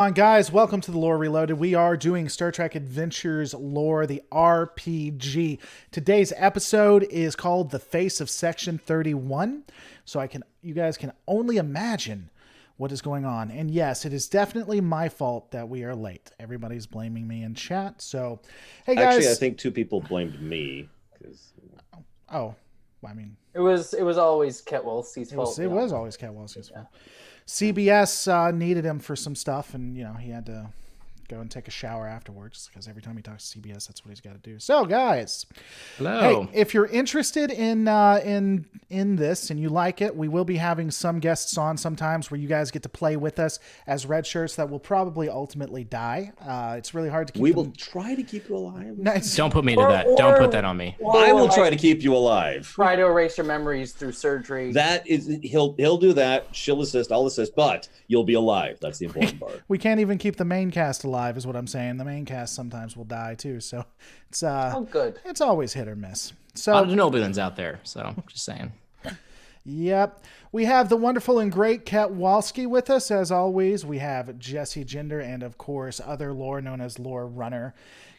On guys, welcome to the Lore Reloaded. We are doing Star Trek Adventures Lore, the RPG. Today's episode is called The Face of Section 31. So you guys can only imagine what is going on. And yes, it is definitely my fault that we are late. Everybody's blaming me in chat. So, hey guys. Actually, I think two people blamed me. Oh, I mean, it was always Ketwell's fault. It was always Ketwell's fault. CBS needed him for some stuff, and he had to go and take a shower afterwards because every time he talks to CBS, that's what he's got to do. So, guys, hello. Hey, if you're interested in this and you like it, we will be having some guests on sometimes where you guys get to play with us as red shirts that will probably ultimately die. It's really hard to keep. We will try to keep you alive. Nice. Don't put me to that. Don't put that on me. I will try to keep you alive. Try to erase your memories through surgery. That is, he'll do that. She'll assist. I'll assist, but you'll be alive. That's the important part. We can't even keep the main cast alive, is what I'm saying. The main cast sometimes will die too, so it's good. It's always hit or miss. So a lot of Nobulans out there, so just saying. Yep. We have the wonderful and great Ketwalski with us, as always. We have Jesse Gender and, of course, other lore known as Lore Runner.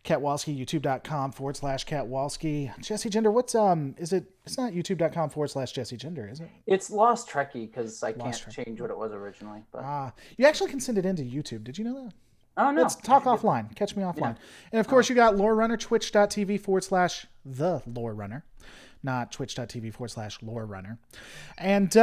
Ketwalski, youtube.com/Ketwalski. Jesse Gender, what's, is it, it's not youtube.com/Jesse Gender, is it? It's Lost Trekkie, because I can't change what it was originally. But you actually can send it into YouTube. Did you know that? Oh, no. Let's talk offline. Catch me offline. Yeah. And, of course, you got Lore Runner, twitch.tv/the Lore Runner. Not twitch.tv/Lore Runner. And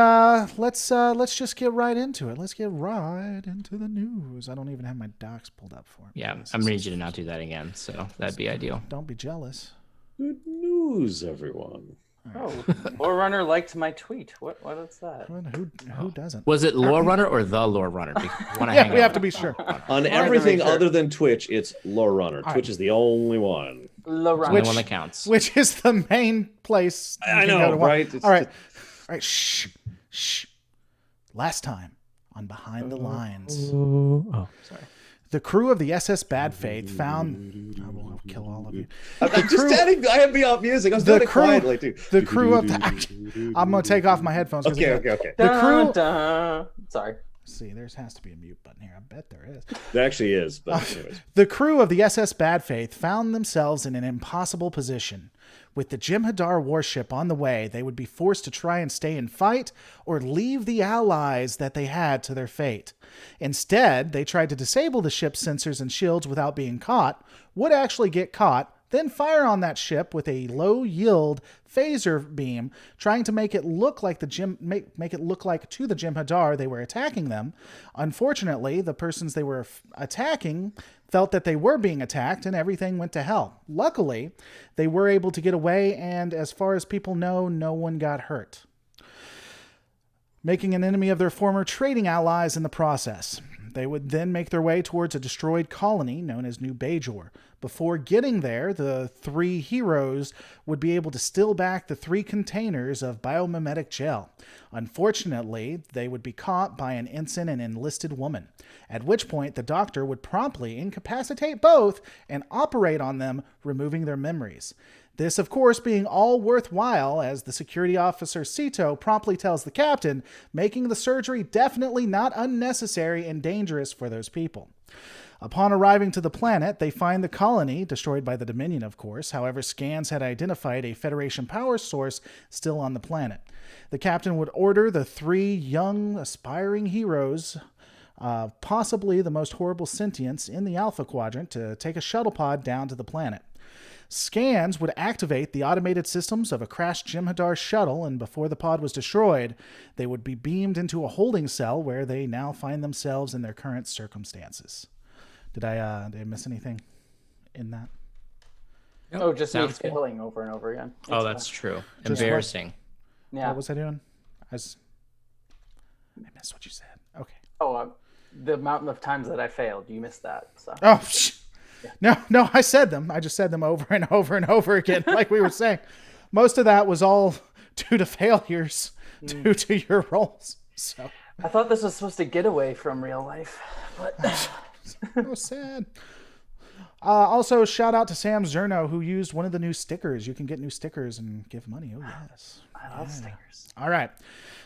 let's just get right into it. Let's get right into the news. I don't even have my docs pulled up for me. Yeah, I'm going to need you to not do that again, so that'd be ideal. Don't be jealous. Good news, everyone. Oh, Lore Runner liked my tweet. What is that? Who doesn't? Was it Lore Runner or the Lore Runner? We have to be sure. On everything other than Twitch, it's Lore Runner. Twitch is the only one. Lore Runner. Only one that counts. Which is the main place. I know, right? All right. Shh. Last time on Behind the Lines. Oh, sorry. The crew of the SS Bad Faith found... I will kill all of you. I have me off music. I was doing it quietly, too. The crew of... I'm going to take off my headphones. Okay. The crew... Sorry. See, there has to be a mute button here. I bet there is. There actually is, but anyways. The crew of the SS Bad Faith found themselves in an impossible position. With the Jem'Hadar warship on the way, they would be forced to try and stay and fight or leave the allies that they had to their fate. Instead, they tried to disable the ship's sensors and shields without being caught, would actually get caught, then fire on that ship with a low-yield phaser beam, trying to make it look like make it look like to the Jem'Hadar they were attacking them. Unfortunately, the persons they were attacking felt that they were being attacked, and everything went to hell. Luckily, they were able to get away, and as far as people know, no one got hurt, making an enemy of their former trading allies in the process. They would then make their way towards a destroyed colony known as New Bajor. Before getting there, the three heroes would be able to steal back the 3 containers of biomimetic gel. Unfortunately, they would be caught by an ensign and enlisted woman, at which point the doctor would promptly incapacitate both and operate on them, removing their memories. This, of course, being all worthwhile, as the security officer Sito promptly tells the captain, making the surgery definitely not unnecessary and dangerous for those people. Upon arriving to the planet, they find the colony, destroyed by the Dominion, of course. However, scans had identified a Federation power source still on the planet. The captain would order the 3 young, aspiring heroes, possibly the most horrible sentients in the Alpha Quadrant, to take a shuttle pod down to the planet. Scans would activate the automated systems of a crashed Jem'Hadar shuttle, and before the pod was destroyed, they would be beamed into a holding cell where they now find themselves in their current circumstances. Did I miss anything in that? Oh, just me failing over and over again. That's true. Embarrassing. Yeah. What was I doing? I missed what you said. Okay. Oh, the amount of times that I failed, you missed that. So. Oh, No, I said them. I just said them over and over and over again, like we were saying. Most of that was all due to failures, due to your roles. So I thought this was supposed to get away from real life, but so sad. Also, shout out to Sam Zerno, who used one of the new stickers. You can get new stickers and give money. Oh, yes. I love stickers. All right.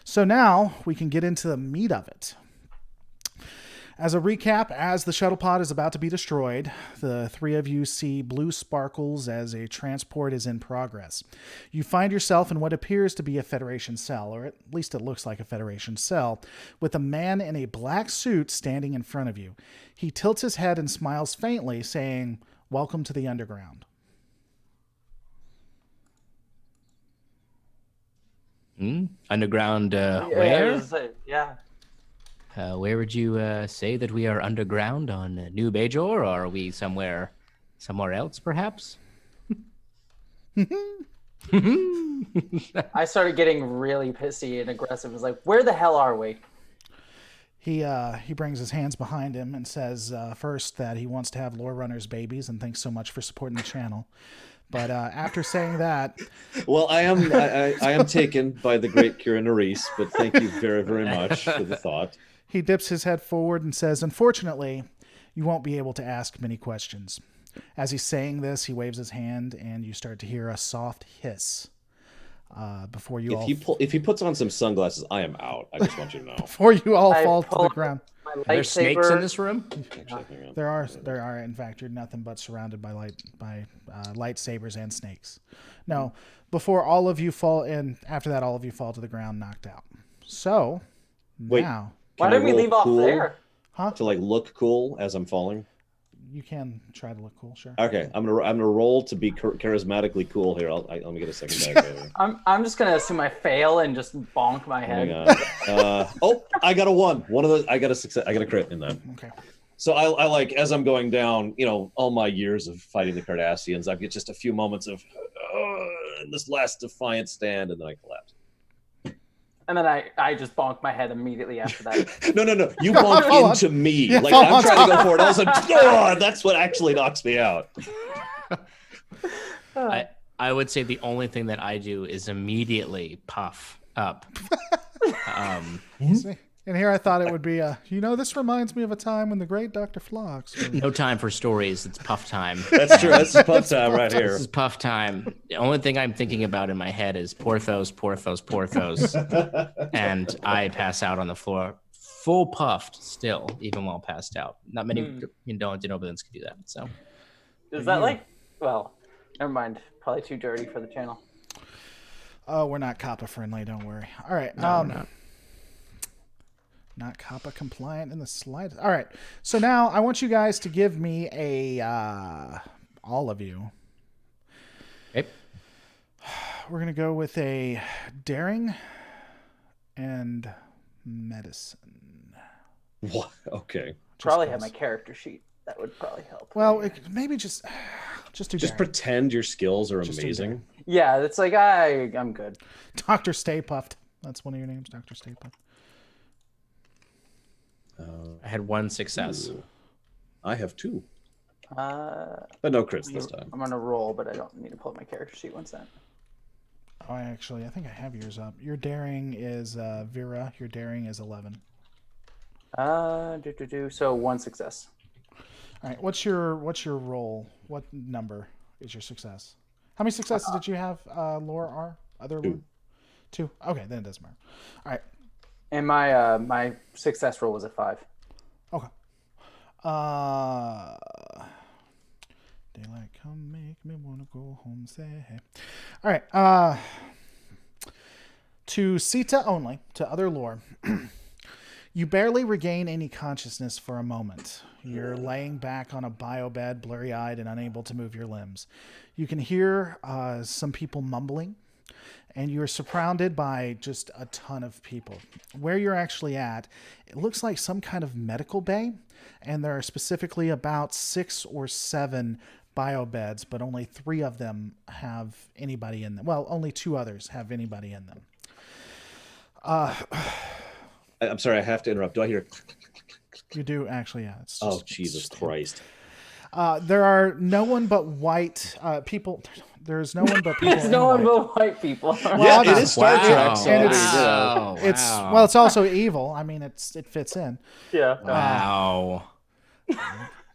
So now we can get into the meat of it. As a recap, as the shuttle pod is about to be destroyed, the three of you see blue sparkles as a transport is in progress. You find yourself in what appears to be a Federation cell, or at least it looks like a Federation cell, with a man in a black suit standing in front of you. He tilts his head and smiles faintly, saying, "Welcome to the underground." Underground, Yeah, where? Yeah. Where would you say that we are underground on New Bajor, or are we somewhere else, perhaps? I started getting really pissy and aggressive. I was like, where the hell are we? He brings his hands behind him and says first that he wants to have Lore Runner's babies and thanks so much for supporting the channel. But after saying that, well, I am taken by the great Kira Nerys, but thank you very, very much for the thought. He dips his head forward and says, "Unfortunately, you won't be able to ask many questions." As he's saying this, he waves his hand, and you start to hear a soft hiss. Before you if he puts on some sunglasses, I am out. I just want you to know. Before you all fall to the ground. Are there snakes in this room? Actually, There are. In fact, you're nothing but surrounded by lightsabers and snakes. No, before all of you fall, and after that, all of you fall to the ground, knocked out. So wait, now, why didn't we leave off there? Huh? To like look cool as I'm falling. You can try to look cool, sure. Okay, I'm gonna roll to be charismatically cool here. Let me get a second die here. I'm just gonna assume I fail and just bonk my head. Hang on. Oh, I got a 1. One of those. I got a success. I got a crit in that. Okay. So I like as I'm going down. You know, all my years of fighting the Cardassians, I get just a few moments of this last defiant stand, and then I collapse. And then I just bonk my head immediately after that. No. You bonk into me. Yeah, like I'm trying to go for it. All of a sudden, that's what actually knocks me out. I would say the only thing that I do is immediately puff up. And here I thought it would be this reminds me of a time when the great Dr. Phlox. No time for stories. It's puff time. That's true. That's puff time right here. This is puff time. The only thing I'm thinking about in my head is Porthos. And I pass out on the floor, full puffed still, even while passed out. Not many Denobulans can do that. So, is that well, never mind. Probably too dirty for the channel. Oh, we're not COPPA friendly. Don't worry. All right. No, we're not. Not COPPA compliant in the slightest. All right. So now I want you guys to give me all of you. Okay. We're going to go with a daring and medicine. What? Okay. Probably have my character sheet. That would probably help. Well, maybe just do daring. Pretend your skills are amazing. Yeah, it's like I'm good. Dr. Stay Puffed. That's one of your names, Dr. Stay Puffed. I had 1 success. Ooh. I have 2. But no crits this time. I'm gonna roll, but I don't need to pull up my character sheet. One sec. Oh, I think I have yours up. Your daring is Vera. Your daring is 11. So 1 success. All right. What's your roll? What number is your success? How many successes did you have, Lore R? Other 2. one? 2. Okay, then it doesn't matter. All right. And my my success roll was a 5. Okay. Daylight come make me wanna go home. Say hey. All right. To Sita only, to other lore. You barely regain any consciousness for a moment. You're laying back on a biobed, blurry-eyed and unable to move your limbs. You can hear some people mumbling, and you're surrounded by just a ton of people. Where you're actually at, it looks like some kind of medical bay, and there are specifically about 6 or 7 biobeds, but only 3 of them have anybody in them. Well, only 2 others have anybody in them. I'm sorry, I have to interrupt. Do I hear? You do actually, yeah. It's just, Jesus Christ! There are no one but white people. There's no one but people. There's no one but white people. Well, it is Star Trek, so and it's also evil. I mean, it fits in. Yeah. Wow.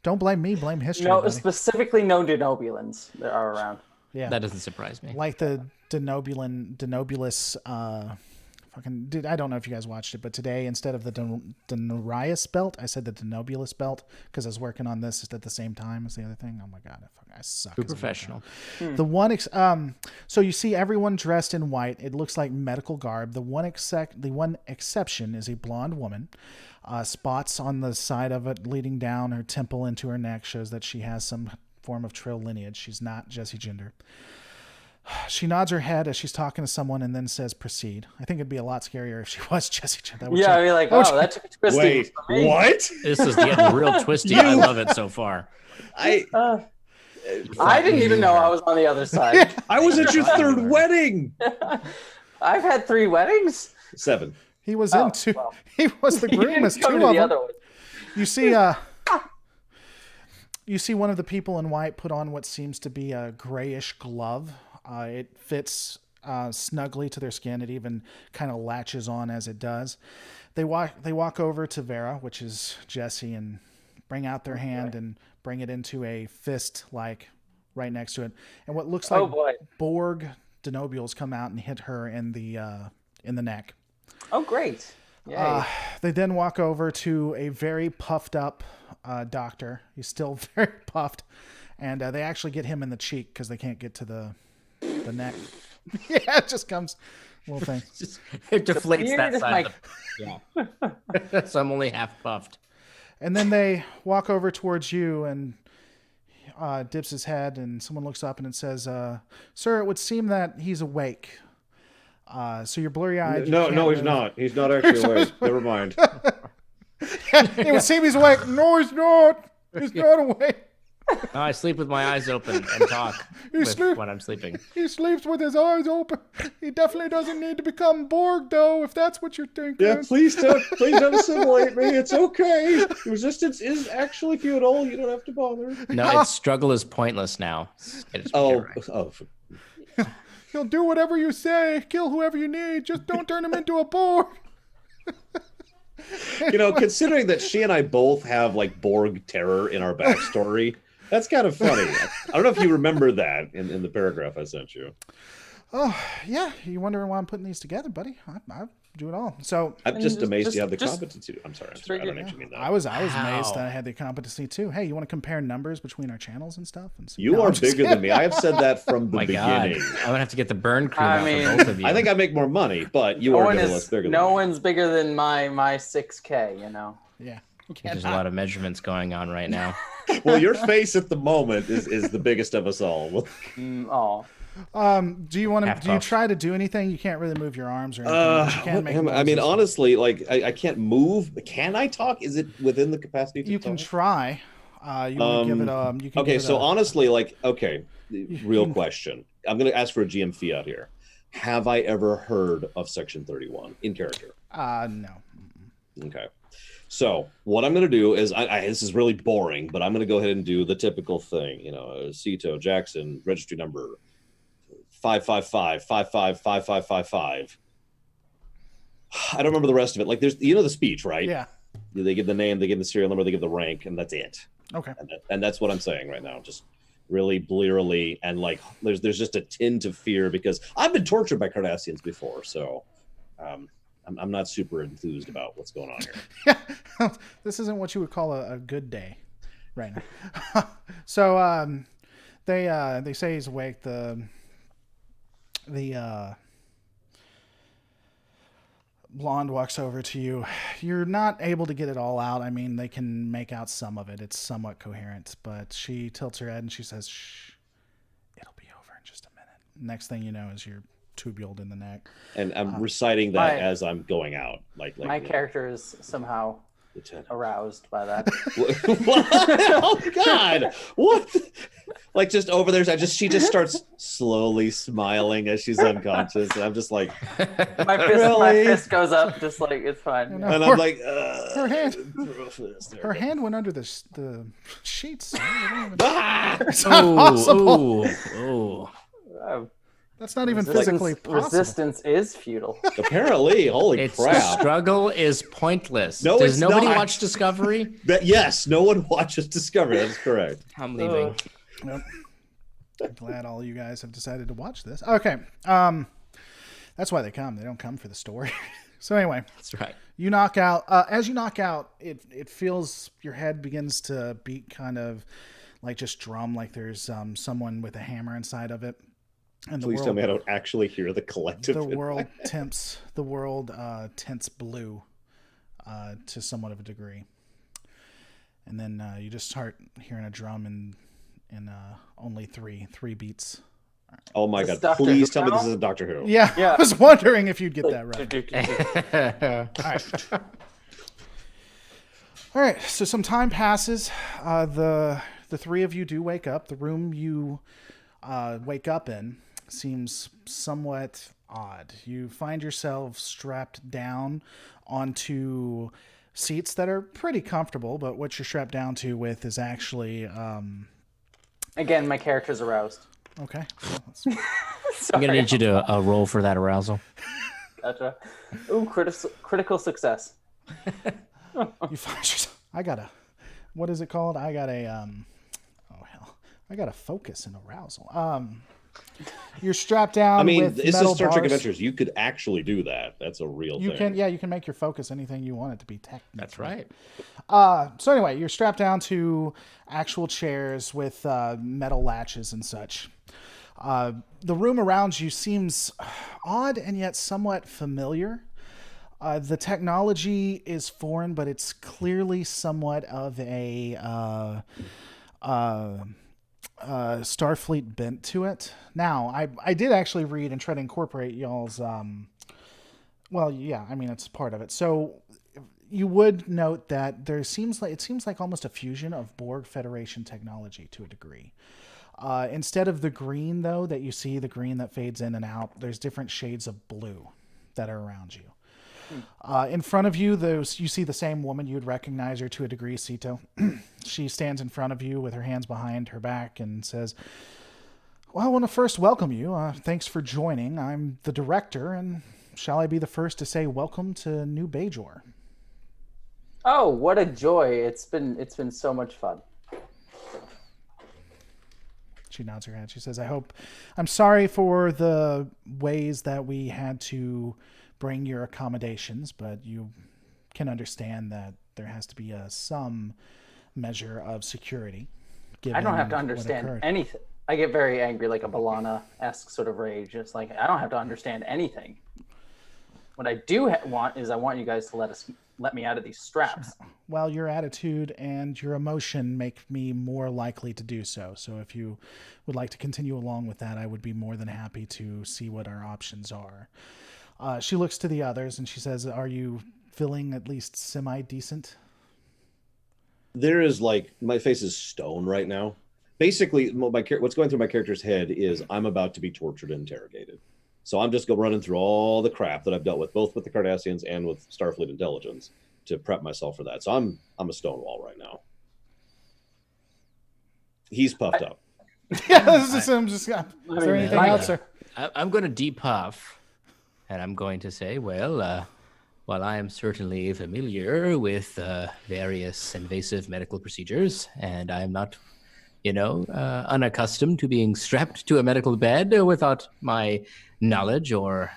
Don't blame me. Blame history. No, buddy. specifically no Denobulans that are around. Yeah, that doesn't surprise me. Like the Denobulus. I don't know if you guys watched it, but today instead of the Denarius belt, I said the Denobulus belt because I was working on this at the same time as the other thing. Oh my god, I suck. Too professional. The one, so you see everyone dressed in white. It looks like medical garb. The one exception is a blonde woman. Spots on the side of it leading down her temple into her neck shows that she has some form of Trill lineage. She's not Jesse Gender. She nods her head as she's talking to someone and then says, "Proceed." I think it'd be a lot scarier if she was Jesse Gender. Yeah, I'd be like, oh, that took a twisty. Wait, what? This is getting real twisty. I love it so far. I didn't even know I was on the other side. I was at your third wedding. I've had 3 weddings. 7. He was in 2. Well, he was the groom as 2 of them. Other one. You see one of the people in white put on what seems to be a grayish glove. It fits snugly to their skin. It even kind of latches on as it does. They walk over to Vera, which is Jesse, and bring out their hand and bring it into a fist, like right next to it. And what looks like Borg denobules come out and hit her in the neck. Oh, great! Yay. They then walk over to a very puffed up doctor. He's still very puffed, and they actually get him in the cheek because they can't get to the neck. Yeah, it just comes little thing. It deflates that side. Yeah. So I'm only half puffed. And then they walk over towards you and dips his head, and someone looks up and it says, "Sir, it would seem that he's awake. So you're blurry-eyed. No, he's not. He's not actually awake. Never mind. It would seem he's awake. No, he's not. He's not awake. No, I sleep with my eyes open and talk when I'm sleeping. He sleeps with his eyes open. He definitely doesn't need to become Borg, though, if that's what you're thinking. Yeah, please don't assimilate me. It's okay. Resistance is actually futile. You don't have to bother. No, its struggle is pointless now. Oh. He'll do whatever you say. Kill whoever you need. Just don't turn him into a Borg. Considering that she and I both have like Borg terror in our backstory, that's kind of funny. I don't know if you remember that in the paragraph I sent you. Oh, yeah. You wondering why I'm putting these together, buddy? I do it all. So I'm just amazed you have the competency. I'm sorry. I don't actually mean that. I was amazed that I had the competency too. Hey, you want to compare numbers between our channels and stuff? And you are bigger than me. I have said that from the beginning. I'm gonna have to get the burn cream out for both of you. I think I make more money, but you are less bigger. No one's bigger than my 6K. Yeah. There's a lot of measurements going on right now. Well, your face at the moment is the biggest of us all. Do you try to do anything? You can't really move your arms or anything. I mean, honestly, like I can't move. Can I talk? Is it within the capacity to You talk? Can try. You can give it honestly, real question. I'm going to ask for a GM fee out here. Have I ever heard of Section 31 in character? No. Okay. So what I'm going to do is, this is really boring, but I'm going to go ahead and do the typical thing. Cito, Jackson, registry number 555555555. I don't remember the rest of it. Like there's, the speech, right? Yeah. They give the name, they give the serial number, they give the rank, and that's it. Okay. And that's what I'm saying right now. Just really blearily, and like there's just a tint of fear because I've been tortured by Cardassians before, so I'm not super enthused about what's going on here. Yeah. This isn't what you would call a good day right now. So they say he's awake. The blonde walks over to you. You're not able to get it all out. I mean, they can make out some of it. It's somewhat coherent, but she tilts her head and she says, "Shh, it'll be over in just a minute." Next thing you know is you're tubuled in the neck. And I'm reciting that as I'm going out. Like my character is somehow aroused by that. What? Oh God! What? Like just over there, she just starts slowly smiling as she's unconscious, and I'm just like, my fist goes up, just like it's fine. And I'm like, her hand went under the sheets. It's not possible. That's not even physically possible. Resistance is futile. Apparently, holy crap! The struggle is pointless. No, Does nobody not. watch Discovery? Yes, no one watches Discovery. That's correct. I'm leaving. Nope. I'm glad all you guys have decided to watch this. Okay. That's why they come. They don't come for the story. So anyway, That's right. you knock out. As you knock out, it feels your head begins to beat kind of like just drum, like there's someone with a hammer inside of it. And Please tell me I don't actually hear the collective. The world tints blue to somewhat of a degree. And then you just start hearing a drum in only three beats. Oh my This God! is Doctor Please Who tell me now? this is a Doctor Who. Yeah, Yeah. I was wondering if you'd get that right. All right. All right. So some time passes. The three of you do wake up. The room you wake up in seems somewhat odd. You find yourself strapped down onto seats that are pretty comfortable, but what you're strapped down to with is actually Again, my character's aroused. okay. I'm gonna need you to roll for that arousal. Gotcha. Ooh, critical success. You find yourself. What is it called? I got a focus and arousal. You're strapped down. I mean, with it's metal just Star Trek bars. Adventures. You could actually do that. That's a real thing. You can make your focus anything you want it to be technically. That's right. So anyway, you're strapped down to actual chairs with metal latches and such. The room around you seems odd and yet somewhat familiar. The technology is foreign, but it's clearly somewhat of a Starfleet bent to it. Now, I did actually read and try to incorporate y'all's. Well, yeah, I mean it's part of it. So you would note that it seems like almost a fusion of Borg Federation technology to a degree. Instead of the green, though, that you see, the green that fades in and out, there's different shades of blue that are around you. In front of you, you see the same woman. You'd recognize her to a degree, Cito. She stands in front of you with her hands behind her back and says, well, I want to first welcome you. Thanks for joining. I'm the director, and shall I be the first to say welcome to New Bajor? Oh, what a joy! It's been so much fun. She nods her head. She says, I'm sorry for the ways that we had to bring your accommodations, but you can understand that there has to be some measure of security. I don't have to understand anything. I get very angry, like a Balana-esque sort of rage. It's like, I don't have to understand anything. What I do want is I want you guys to let me out of these straps. Well, your attitude and your emotion make me more likely to do so. So if you would like to continue along with that, I would be more than happy to see what our options are. She looks to the others and she says, are you feeling at least semi-decent? There is my face is stone right now. Basically, what's going through my character's head is I'm about to be tortured and interrogated. So I'm just running through all the crap that I've dealt with, both with the Cardassians and with Starfleet intelligence, to prep myself for that. So I'm a Stonewall right now. He's puffed up. Yeah, is there anything else, sir? I'm going to depuff, and I'm going to say, well, while I am certainly familiar with various invasive medical procedures, and I'm not, unaccustomed to being strapped to a medical bed without my knowledge or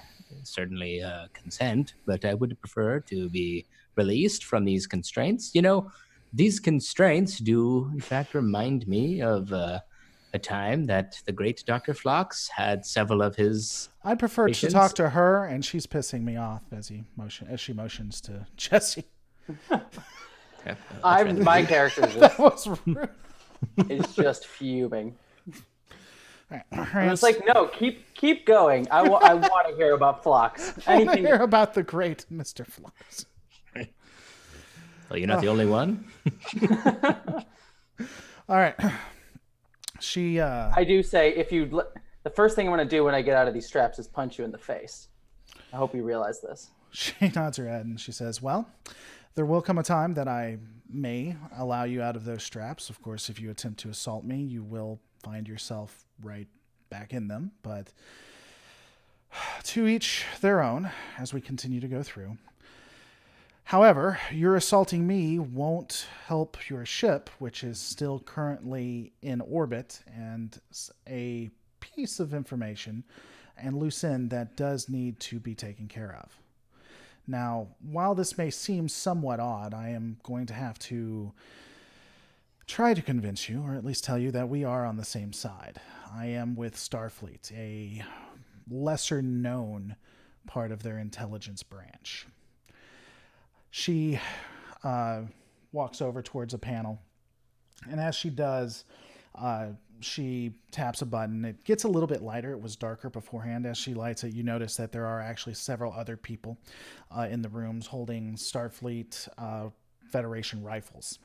certainly consent, but I would prefer to be released from these constraints. These constraints do, in fact, remind me of a time that the great Dr. Phlox had several of his I'd prefer patients. to talk to her, and she's pissing me off as she motions to Jesse. My character That was rude. is just fuming. Right. And it's like, no, keep going. I want to hear about Phlox. I want to Anything. hear about the great Mr. Phlox. Well, you're not the only one. All right. I do say, the first thing I'm going to do when I get out of these straps is punch you in the face. I hope you realize this. She nods her head and she says, well, there will come a time that I may allow you out of those straps. Of course, if you attempt to assault me, you will find yourself right back in them. But to each their own as we continue to go through. However, your assaulting me won't help your ship, which is still currently in orbit, and a piece of information and loose end that does need to be taken care of. Now, while this may seem somewhat odd, I am going to have to try to convince you, or at least tell you, that we are on the same side. I am with Starfleet, a lesser known part of their intelligence branch. She walks over towards a panel, and as she does, she taps a button. It gets a little bit lighter. It was darker beforehand. As she lights it, you notice that there are actually several other people in the rooms holding Starfleet Federation rifles.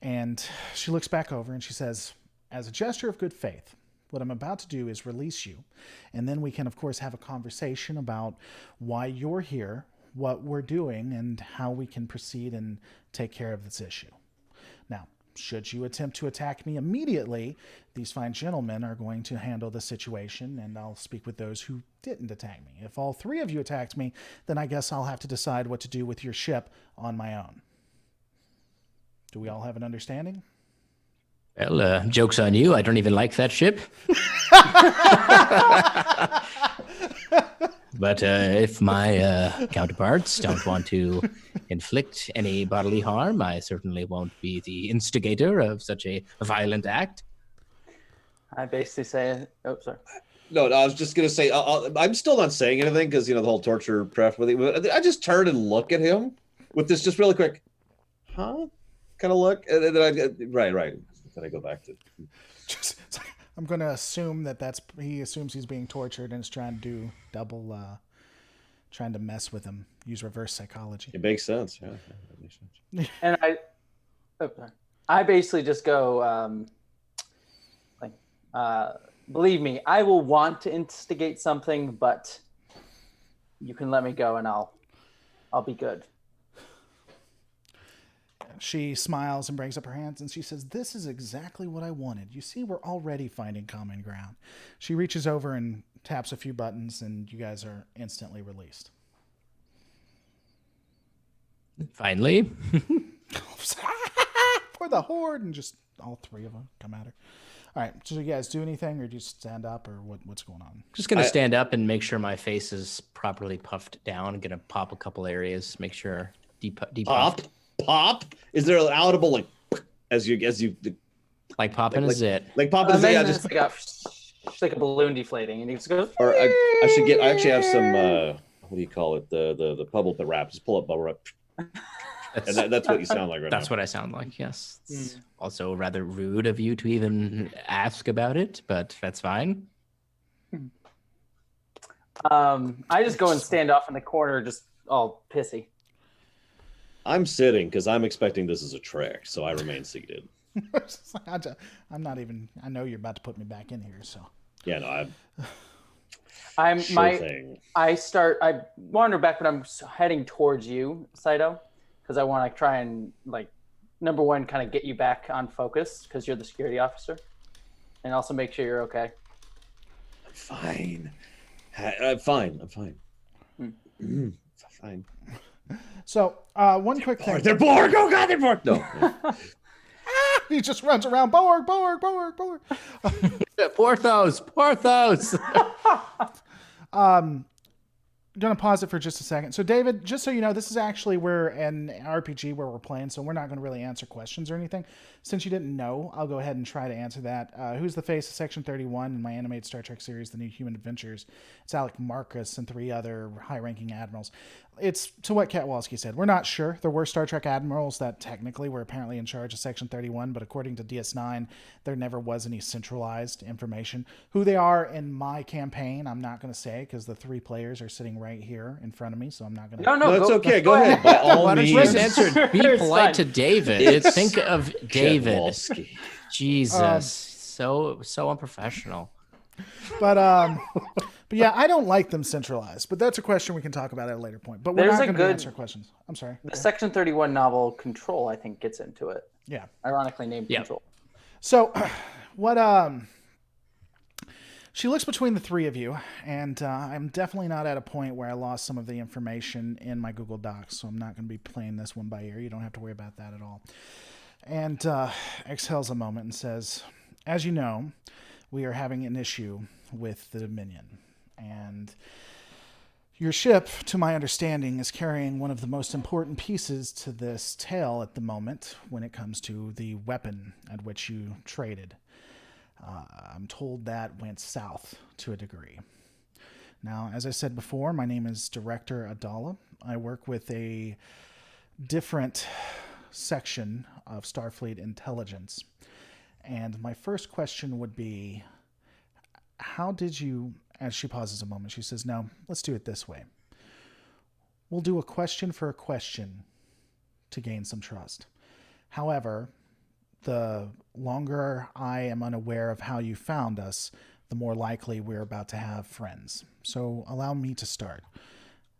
And she looks back over and she says, as a gesture of good faith, what I'm about to do is release you. And then we can, of course, have a conversation about why you're here, what we're doing, and how we can proceed and take care of this issue. Now, should you attempt to attack me immediately, these fine gentlemen are going to handle the situation, and I'll speak with those who didn't attack me. If all three of you attacked me, then I guess I'll have to decide what to do with your ship on my own. Do we all have an understanding? Well, joke's on you. I don't even like that ship. But if my counterparts don't want to inflict any bodily harm, I certainly won't be the instigator of such a violent act. I basically say, oh, sorry. No, I was just gonna say I'm still not saying anything because the whole torture prep with him. I just turn and look at him with this just really quick, huh? Kind of look, and then right. Then I go back to. I'm going to assume he assumes he's being tortured and is trying to do double, trying to mess with him, use reverse psychology. It makes sense, yeah. That makes sense. And I basically just go, believe me, I will want to instigate something, but you can let me go and I'll be good. She smiles and brings up her hands and she says, this is exactly what I wanted. You see, we're already finding common ground. She reaches over and taps a few buttons and you guys are instantly released. Finally. For the horde, and just all three of them come at her. All right, so you guys do anything or do you stand up or what's going on? Just going to stand up and make sure my face is properly puffed down. I'm going to pop a couple areas, make sure deep Pop? Is there an audible like as you like popping a zit? Like popping a zit? Yeah, just like a balloon deflating, and you just go. Or I actually have some what do you call it? The bubble that wrap. Just pull up bubble wrap. And that's what you sound like right now. That's what I sound like. Yes. It's also rather rude of you to even ask about it, but that's fine. I just go and stand off in the corner, just all pissy. I'm sitting because I'm expecting this is a trick, so I remain seated. I'm not even. I know you're about to put me back in here, so. Yeah, no, I wander back, but I'm heading towards you, Saito, because I want to try and number one, kind of get you back on focus because you're the security officer, and also make sure you're okay. I'm fine. I'm fine. Fine. So, one quick thing. They're Borg! Oh, God, they're Borg! No. He just runs around, Borg. Porthos! Going to pause it for just a second. So, David, just so you know, this is actually we're an RPG where we're playing, so we're not going to really answer questions or anything. Since you didn't know, I'll go ahead and try to answer that. Who's the face of Section 31 in my animated Star Trek series, The New Human Adventures? It's Alec Marcus and 3 other high-ranking admirals. It's to what Katwalski said. We're not sure. There were Star Trek admirals that technically were apparently in charge of Section 31, but according to DS9, there never was any centralized information. Who they are in my campaign, I'm not going to say because the 3 players are sitting right here in front of me, so I'm not going to... No, it's okay. Go ahead. By all means. Why don't you answer? Be polite to David. Think of David. Katwalski. Jesus. So unprofessional. But yeah, I don't like them centralized. But that's a question we can talk about at a later point. But we're not going to answer questions. I'm sorry. The Section 31 novel Control, I think, gets into it. Yeah. Ironically named Control. So, what she looks between the 3 of you, and I'm definitely not at a point where I lost some of the information in my Google Docs, so I'm not going to be playing this one by ear. You don't have to worry about that at all. And exhales a moment and says, as you know, we are having an issue with the Dominion. And your ship, to my understanding, is carrying one of the most important pieces to this tale at the moment when it comes to the weapon at which you traded. I'm told that went south to a degree. Now, as I said before, my name is Director Adala. I work with a different section of Starfleet intelligence. And my first question would be, how did you, as she pauses a moment, she says, no, let's do it this way. We'll do a question for a question to gain some trust. However, the longer I am unaware of how you found us, the more likely we're about to have friends. So allow me to start.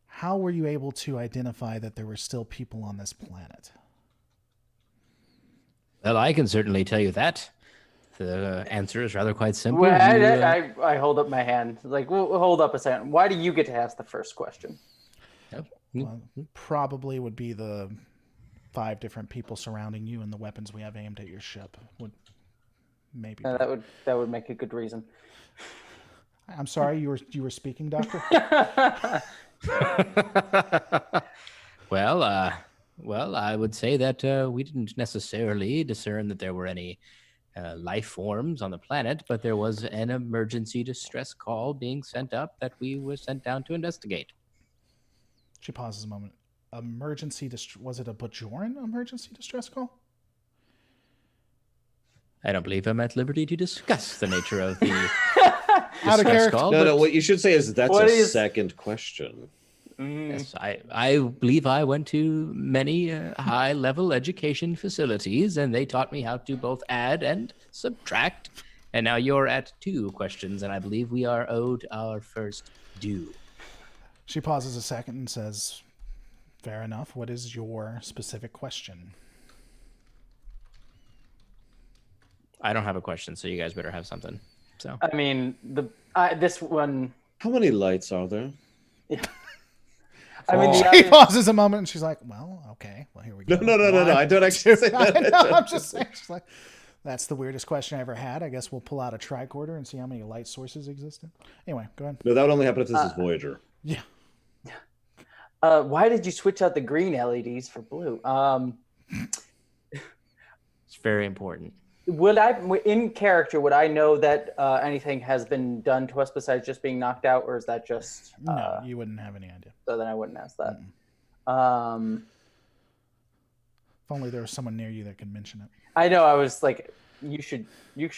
How were you able to identify that there were still people on this planet? Well, I can certainly tell you that. The answer is rather quite simple. Well, I hold up my hand. Like, we'll hold up a second. Why do you get to ask the first question? Well, probably would be the 5 different people surrounding you and the weapons we have aimed at your ship. Would maybe that would make a good reason. I'm sorry, you were speaking, Doctor? Well, I would say that we didn't necessarily discern that there were any life forms on the planet, but there was an emergency distress call being sent up that we were sent down to investigate. She pauses a moment. Was it a Bajoran emergency distress call? I don't believe I'm at liberty to discuss the nature of the Out of character. call. No, what you should say is that's second question. Yes, I believe I went to many high-level education facilities, and they taught me how to both add and subtract. And now you're at 2 questions, and I believe we are owed our first due. She pauses a second and says, fair enough. What is your specific question? I don't have a question, so you guys better have something. So I mean, this one. How many lights are there? Yeah. I mean, She pauses a moment and she's like, well, okay. Well, here we go. No. I don't actually say that. No, I'm just saying. She's like, that's the weirdest question I ever had. I guess we'll pull out a tricorder and see how many light sources existed. Anyway, go ahead. No, that would only happen if this is Voyager. Yeah. Why did you switch out the green LEDs for blue? it's very important. Would I, in character, would I know that anything has been done to us besides just being knocked out, or is that just? No, you wouldn't have any idea. So then I wouldn't ask that. If only there was someone near you that could mention it. I know. I was like, you should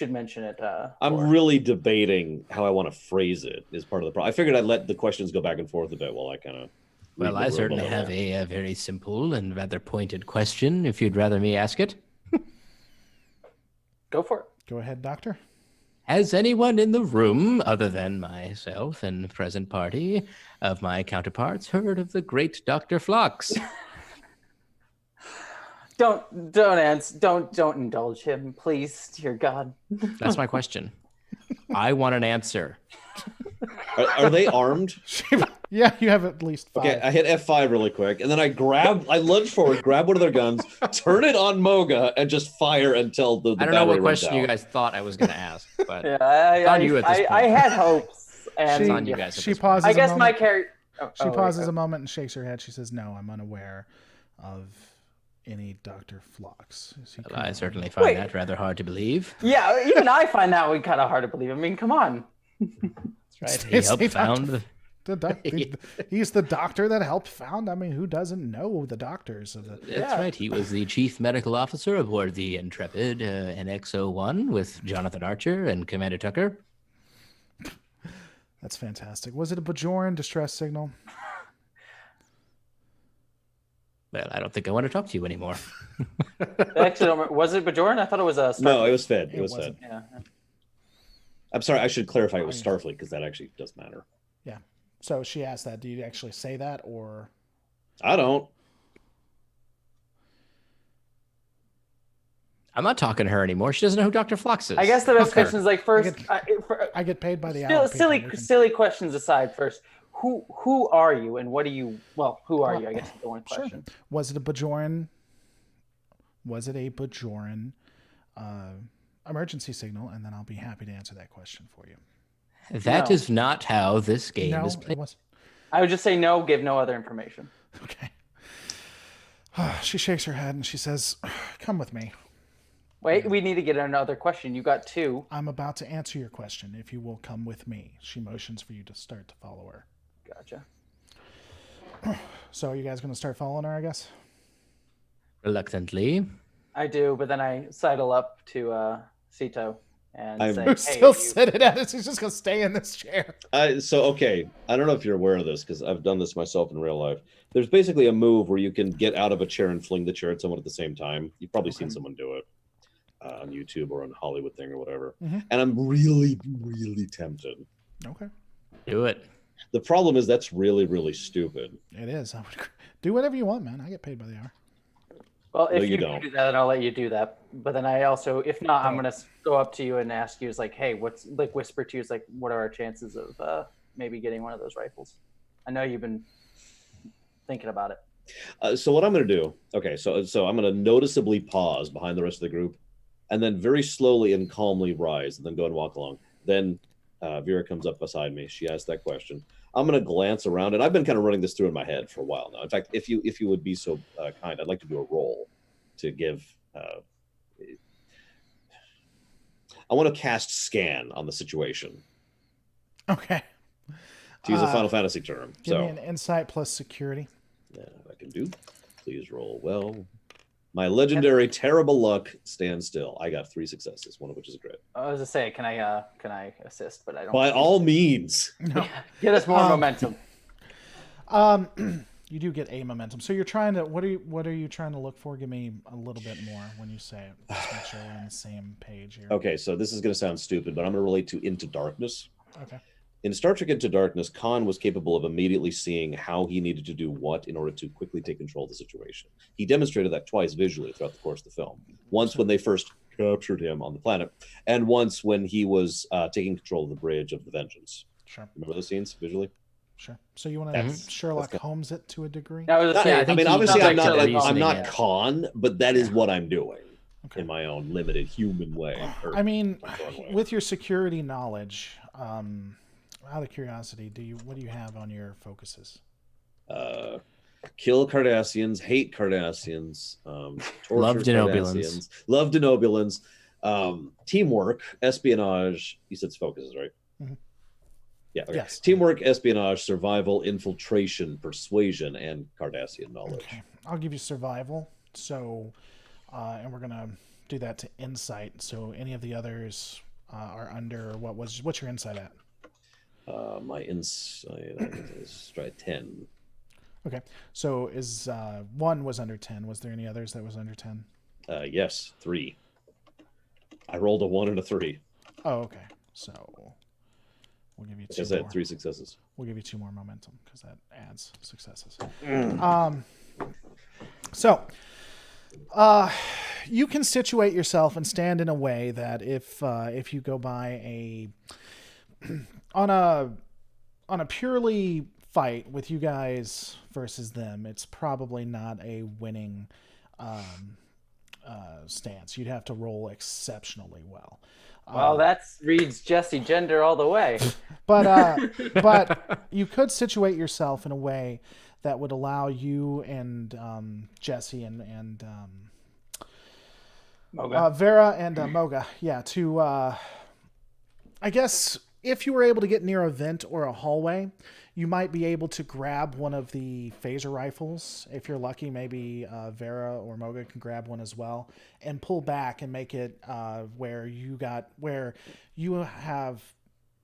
mention it. I'm really debating how I want to phrase it. Is part of the problem. I figured I'd let the questions go back and forth a bit while I kind of. Well, I certainly have a very simple and rather pointed question. If you'd rather me ask it. Go for it. Go ahead, Doctor. Has anyone in the room, other than myself and the present party of my counterparts, heard of the great Dr. Phlox? Don't answer. Don't indulge him, please, dear God. That's my question. I want an answer. Are they armed? Yeah, you have at least 5. Okay, I hit F5 really quick, and then I lunge forward, grab one of their guns, turn it on Moga, and just fire until the I don't know what battery runs question out. you guys thought I was going to ask, but Yeah, I had hopes. And It's on you guys. She pauses. I guess a my moment. character. She pauses a moment and shakes her head. She says, "No, I'm unaware of any Dr. Phlox." I certainly find that rather hard to believe. Yeah, even I find that one kind of hard to believe. I mean, come on. That's right. He helped found He's the doctor that helped found. I mean, who doesn't know the doctors of the? That's right. He was the chief medical officer aboard the Intrepid NX-01 with Jonathan Archer and Commander Tucker. That's fantastic. Was it a Bajoran distress signal? Well, I don't think I want to talk to you anymore. Actually, was it Bajoran? I thought it was a. No, it was Fed. It was Fed. Yeah. I'm sorry. I should clarify. It was Starfleet because that actually does matter. Yeah. So she asked that. Do you actually say that, or? I don't. I'm not talking to her anymore. She doesn't know who Dr. Phlox is. I guess the best question is like first. I get paid by the hour. Silly questions aside, first, who are you and what do you? Well, who are you? I guess is the one question. Sure. Was it a Bajoran emergency signal? And then I'll be happy to answer that question for you. That No. is not how this game is No, it played. was. I would just say no, give no other information. Okay. She shakes her head and she says, "Come with me. Wait, we need to get another question. You got 2. I'm about to answer your question. If you will come with me." She motions for you to start to follow her. Gotcha. So are you guys going to start following her, I guess? Reluctantly. I do, but then I sidle up to Cito and say, Who's hey, still sitting at it? He's just going to stay in this chair. Okay, I don't know if you're aware of this because I've done this myself in real life. There's basically a move where you can get out of a chair and fling the chair at someone at the same time. You've probably seen someone do it on YouTube or on Hollywood thing or whatever. Mm-hmm. And I'm really, really tempted. Okay. Do it. The problem is that's really, really stupid. It is. I would do whatever you want, man. I get paid by the hour. Well, if No, you you don't. do that, then I'll let you do that. But then I also, if not, I'm gonna go up to you and ask you, is like, hey, what's like whisper to you, is like, what are our chances of maybe getting one of those rifles? I know you've been thinking about it. So what I'm going to do, okay, so I'm going to noticeably pause behind the rest of the group, and then very slowly and calmly rise, and then go and walk along. Then Vera comes up beside me. She asks that question. I'm going to glance around, and I've been kind of running this through in my head for a while now. In fact, if you would be so kind, I'd like to do a roll to give. I want to cast scan on the situation. Okay. To use a Final Fantasy term. Give me an insight plus security. Yeah, I can do. Please roll well. My legendary terrible luck stands still. I got 3 successes, one of which is a crit. I was gonna say, can I assist? But I don't. By all means. No. Get us more momentum. You do get a momentum. So you're trying to. What are you trying to look for? Give me a little bit more when you say it. Just make sure we're on the same page here. Okay, so this is going to sound stupid, but I'm going to relate to Into Darkness. Okay. In Star Trek Into Darkness, Khan was capable of immediately seeing how he needed to do what in order to quickly take control of the situation. He demonstrated that twice visually throughout the course of the film. Once when they first captured him on the planet, and once when he was taking control of the bridge of the Vengeance. Sure. Remember those scenes visually? Sure. So you want to Sherlock Holmes it to a degree? I was gonna say, I mean, obviously, I'm not reasoning, Khan, but that is what I'm doing in my own limited human way. I mean, with your security knowledge, out of curiosity, what do you have on your focuses? Kill Cardassians, hate Cardassians, love torture Cardassians, love denobulans, teamwork, espionage. You said focuses, right? Mm-hmm. Yeah. Okay. Yes. Teamwork, espionage, survival, infiltration, persuasion, and Cardassian knowledge. Okay. I'll give you survival. So, and we're gonna do that to insight. So any of the others are under. What's your insight at? My insight is try 10. Okay. So is 1 was under 10. Was there any others that was under 10? Yes, 3. I rolled a 1 and a 3. Oh, okay. So we'll give you 2 I said more. 3 successes. We'll give you 2 more momentum because that adds successes. So you can situate yourself and stand in a way that if you go by on a purely fight with you guys versus them, it's probably not a winning stance. You'd have to roll exceptionally well. Well, that reads Jesse Gender all the way. But you could situate yourself in a way that would allow you and Jesse and Moga. Vera and Moga, to I guess if you were able to get near a vent or a hallway, you might be able to grab one of the phaser rifles. If you're lucky, maybe Vera or Moga can grab one as well and pull back and make it where you have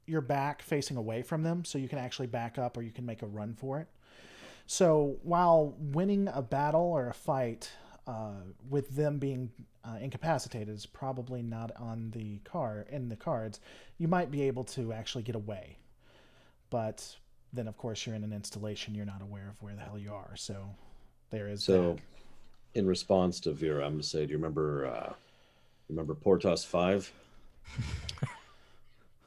your back facing away from them, so you can actually back up or you can make a run for it. So while winning a battle or a fight with them being incapacitated is probably not in the cards, you might be able to actually get away. But then, of course, you're in an installation. You're not aware of where the hell you are. So there is that. In response to Vera, I'm going to say, do you remember Portos 5?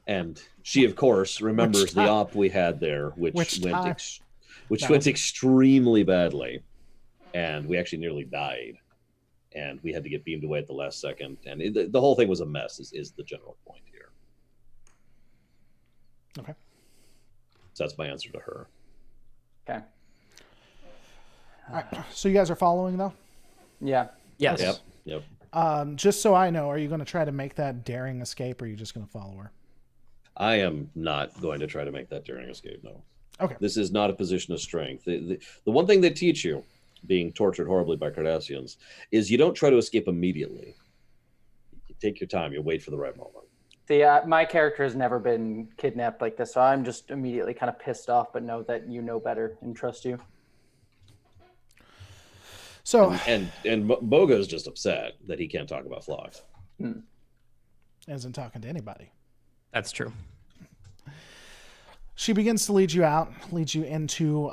And she, of course, remembers the op we had there, which went extremely badly. And we actually nearly died. And we had to get beamed away at the last second. And the whole thing was a mess, is the general point here. Okay. So that's my answer to her. Okay. All right. So you guys are following though? Yeah. Yes. Yep. Just so I know, are you going to try to make that daring escape, or are you just going to follow her? I am not going to try to make that daring escape. No. Okay. This is not a position of strength. The one thing they teach you, being tortured horribly by Cardassians, is you don't try to escape immediately. You take your time. You wait for the right moment. My character has never been kidnapped like this, so I'm just immediately kind of pissed off, but know that you know better and trust you. So and Boga is just upset that he can't talk about Phlox. Isn't talking to anybody. That's true. She begins to lead you out, leads you into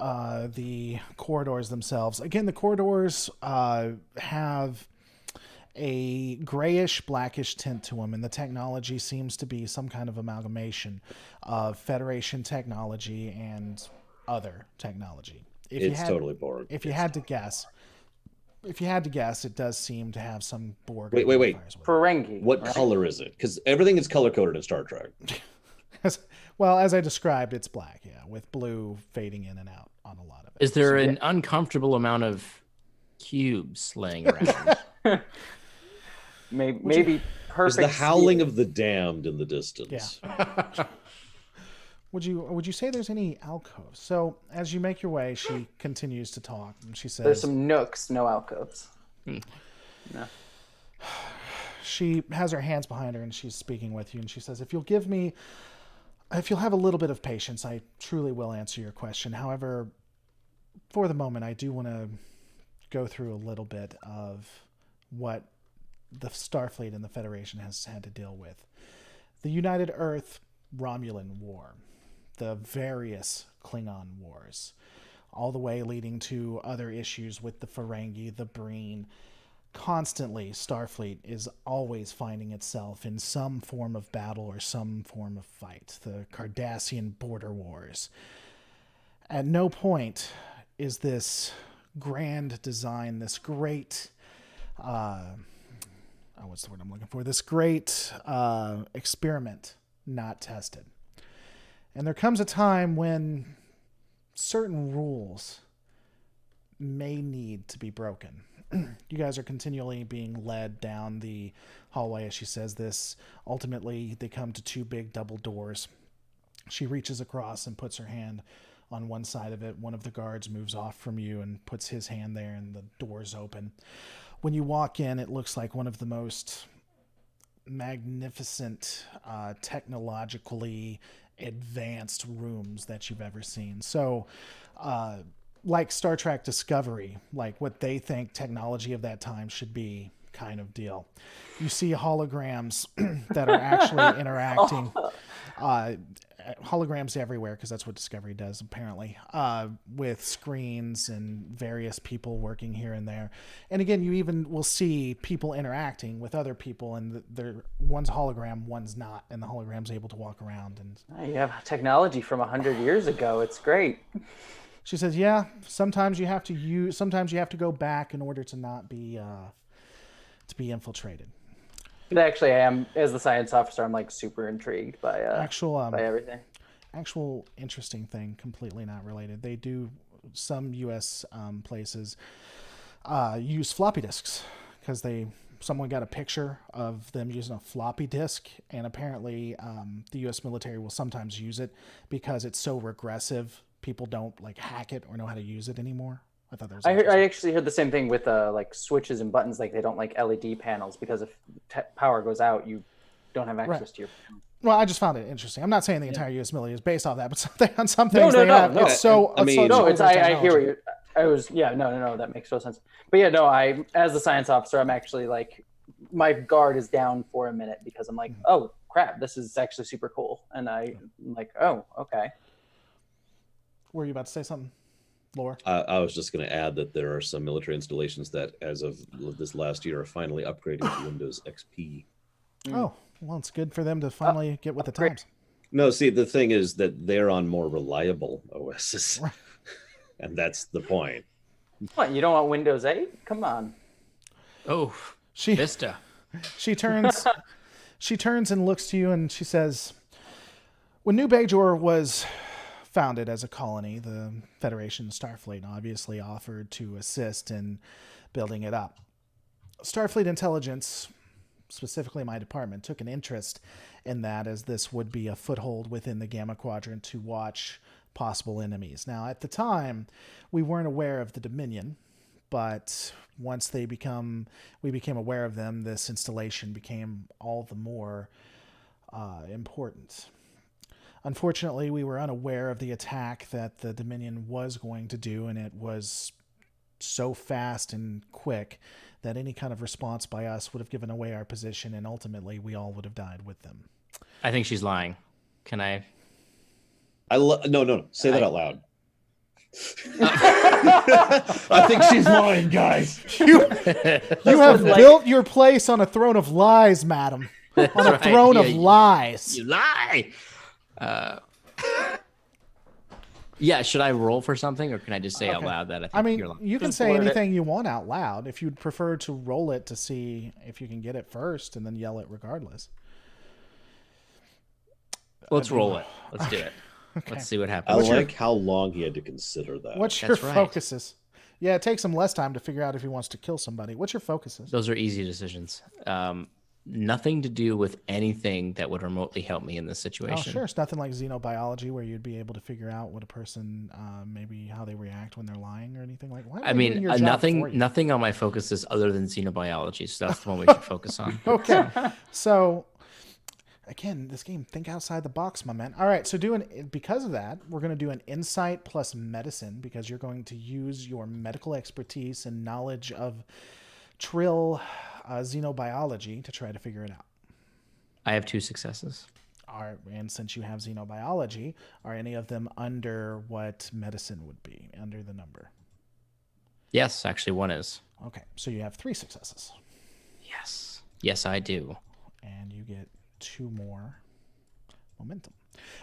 the corridors themselves. Again, the corridors have a grayish, blackish tint to them, and the technology seems to be some kind of amalgamation of Federation technology and other technology. It's totally Borg. If you had to guess, it does seem to have some Borg. Wait. Ferengi. What color is it? Because everything is color coded in Star Trek. Well, as I described, it's black, yeah, with blue fading in and out on a lot of it. Is there an uncomfortable amount of cubes laying around? Maybe perfect. There's the howling of the damned in the distance. Yeah. Would you say there's any alcoves? So as you make your way, she continues to talk, and she says, "There's some nooks, no alcoves." No. She has her hands behind her, and she's speaking with you, and she says, if you'll have a little bit of patience, I truly will answer your question. However, for the moment, I do want to go through a little bit of what the Starfleet and the Federation has had to deal with. The United Earth Romulan War, the various Klingon wars, all the way leading to other issues with the Ferengi, the Breen. Constantly, Starfleet is always finding itself in some form of battle or some form of fight. The Cardassian border wars. At no point is this grand design, this great, what's the word I'm looking for? This great experiment not tested. And there comes a time when certain rules may need to be broken. You guys are continually being led down the hallway as she says this. Ultimately, they come to two big double doors. She reaches across and puts her hand on one side of it. One of the guards moves off from you and puts his hand there, and the doors open. When you walk in, it looks like one of the most magnificent, technologically advanced rooms that you've ever seen. So, like Star Trek Discovery, like what they think technology of that time should be kind of deal. You see holograms that are actually interacting. Holograms everywhere, because that's what Discovery does, apparently, with screens and various people working here and there. And again, you even will see people interacting with other people, and one's hologram, one's not, and the hologram's able to walk around. And you have technology from 100 years ago. It's great. She says, yeah, sometimes you have to go back in order to not be infiltrated. But actually, I am, as the science officer, I'm like super intrigued by by everything. Actual interesting thing, completely not related. They do, some U.S. Places use floppy disks because someone got a picture of them using a floppy disk, and apparently the U.S. military will sometimes use it because it's so regressive. People don't like hack it or know how to use it anymore. I thought that was I actually heard the same thing with like switches and buttons. Like they don't like LED panels because if power goes out, you don't have access to your panel. Well, I just found it interesting. I'm not saying the entire U.S. military is based off that, but on some things they have. No. It's so. I mean, I hear what you're. That makes no sense. But yeah, no, I as the science officer, I'm actually like, my guard is down for a minute because I'm like, oh crap, this is actually super cool, and I'm like, oh okay. Were you about to say something, Laura? I was just going to add that there are some military installations that, as of this last year, are finally upgrading to Windows XP. Oh, well, it's good for them to finally get with the times. No, see, the thing is that they're on more reliable OSs, and that's the point. What, you don't want Windows 8? Come on. Oh, Vista. She turns and looks to you, and she says, When New Bajor was founded as a colony, the Federation Starfleet obviously offered to assist in building it up. Starfleet Intelligence, specifically my department, took an interest in that, as this would be a foothold within the Gamma Quadrant to watch possible enemies. Now, at the time, we weren't aware of the Dominion, but once we became aware of them, this installation became all the more important. Unfortunately, we were unaware of the attack that the Dominion was going to do, and it was so fast and quick that any kind of response by us would have given away our position, and ultimately we all would have died with them. I think she's lying. Can I? No. Say that out loud. I think she's lying, guys. You have built your place on a throne of lies, madam. On a throne of lies. You lie. Yeah, should I roll for something, or can I just say out loud that I think you're lying? You can say anything you want out loud. If you'd prefer to roll it to see if you can get it first and then yell it regardless. Let's roll it. Let's do it. Okay. Let's see what I happens. like how long he had to consider that. What's your focuses? Yeah, it takes him less time to figure out if he wants to kill somebody. What's your focuses? Those are easy decisions. Nothing to do with anything that would remotely help me in this situation. Oh, sure. It's nothing like xenobiology where you'd be able to figure out what a person, maybe how they react when they're lying or anything like that. I mean, nothing on my focuses other than xenobiology. So that's the one we should focus on. Okay. So, again, this game, think outside the box, my man. All right. So because of that, we're going to do an insight plus medicine, because you're going to use your medical expertise and knowledge of Trill xenobiology to try to figure it out. I have 2 successes. All right, and since you have xenobiology, are any of them under what medicine would be, under the number? Yes, actually one is. Okay, so you have 3 successes. Yes, I do. And you get 2 more momentum.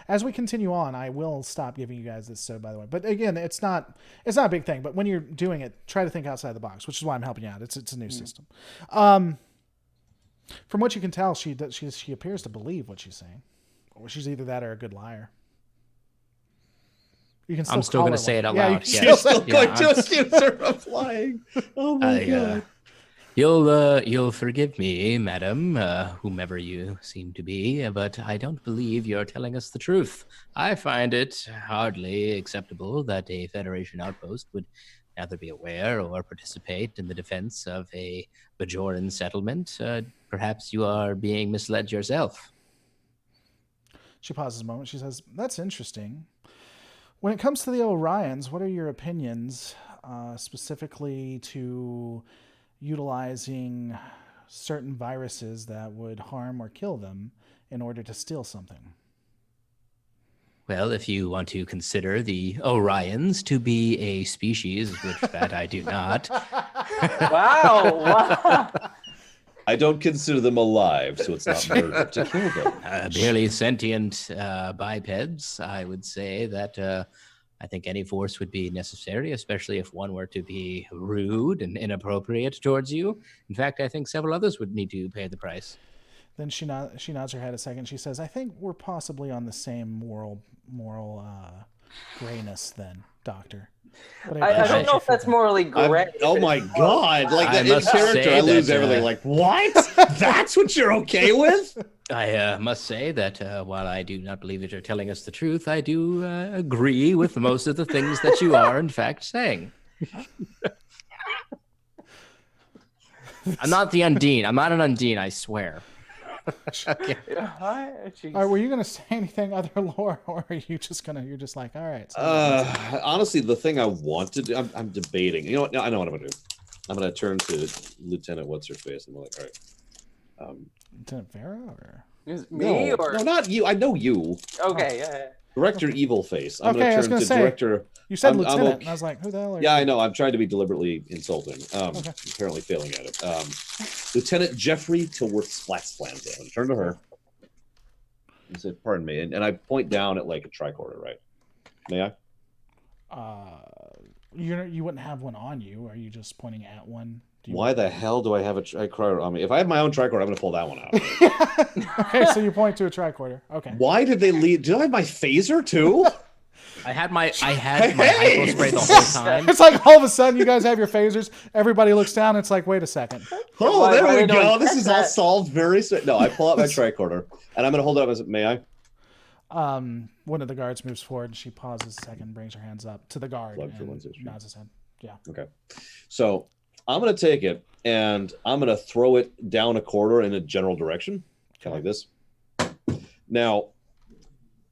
As we continue on, I will stop giving you guys this, so by the way. But again, it's not a big thing. But when you're doing it, try to think outside the box, which is why I'm helping you out. It's a new system. From what you can tell, she appears to believe what she's saying, or she's either that or a good liar. You can. I'm still going to say it out loud. She's still going to accuse her of lying. Oh my god. You'll forgive me, madam, whomever you seem to be, but I don't believe you're telling us the truth. I find it hardly acceptable that a Federation outpost would neither be aware or participate in the defense of a Bajoran settlement. Perhaps you are being misled yourself. She pauses a moment. She says, "That's interesting. When it comes to the Orions, what are your opinions specifically to utilizing certain viruses that would harm or kill them in order to steal something?" Well, if you want to consider the Orions to be a species, which that I do not. Wow. I don't consider them alive, so it's not murder to kill them. Barely sentient bipeds, I would say that I think any force would be necessary, especially if one were to be rude and inappropriate towards you. In fact, I think several others would need to pay the price. Then she nods her head a second. She says, "I think we're possibly on the same moral grayness then, Doctor." But I don't know if that's morally gray. Oh my god! Like that in character, I lose everything. Like what? That's what you're okay with? I must say that while I do not believe that you're telling us the truth, I do agree with most of the things that you are in fact saying. I'm not the Undine. I'm not an Undine, I swear. Were you going to say anything other lore, or are you just you're just like, all right. Honestly, the thing I want to do, I'm debating. You know what? No, I know what I'm going to do. I'm going to turn to Lieutenant What's-Her-Face. I'm like, all right. Lieutenant Vera, or? Me, or? No, not you. I know you. Okay, yeah. Director Evil Face. I'm okay, going to turn to Director. You said Lieutenant, and I was like, who the hell are you? Yeah, I know. I'm trying to be deliberately insulting. Apparently failing at it. Lieutenant Jeffrey Tilworth Splatsflam. I'm turn to her. And say, pardon me. And I point down at like a tricorder, right? May I? You wouldn't have one on you. Are you just pointing at one Why the hell do I have a tricorder on me? If I have my own tricorder, I'm going to pull that one out. Okay, so you point to a tricorder. Okay. Why did they leave? Did I have my phaser too? I had my hypo spray the whole time. It's like all of a sudden you guys have your phasers. Everybody looks down. It's like, wait a second. Oh, there we go. don't This get is all that? solved very soon. No, I pull out my tricorder and I'm going to hold it up as, may I? One of the guards moves forward and she pauses a second, brings her hands up to the guard, Plug for and one's history. nods his head. Yeah. Okay. So I'm going to take it and I'm going to throw it down a corridor in a general direction, kind of like this. Now,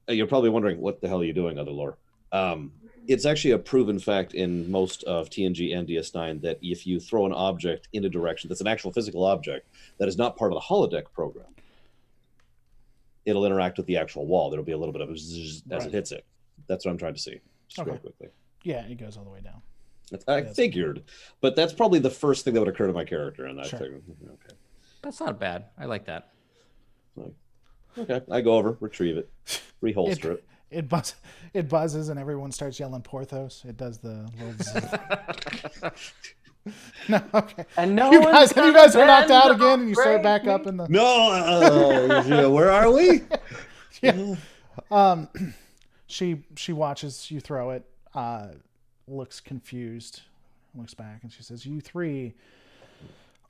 you're probably wondering, what the hell are you doing, other lore? It's actually a proven fact in most of TNG and DS9 that if you throw an object in a direction that's an actual physical object that is not part of the holodeck program, it'll interact with the actual wall. There'll be a little bit of a zzz as it hits it. That's what I'm trying to see. Just real quickly. Yeah, it goes all the way down. I figured, but that's probably the first thing that would occur to my character, and I figured, okay. That's not bad. I like that. Okay, I go over, retrieve it, reholster it. It buzzes and everyone starts yelling Porthos. It does the little No, okay. And no You one's guys are knocked out gonna again and you start break back me. up in the No, where are we? She watches you throw it, looks confused, looks back, and she says, "You three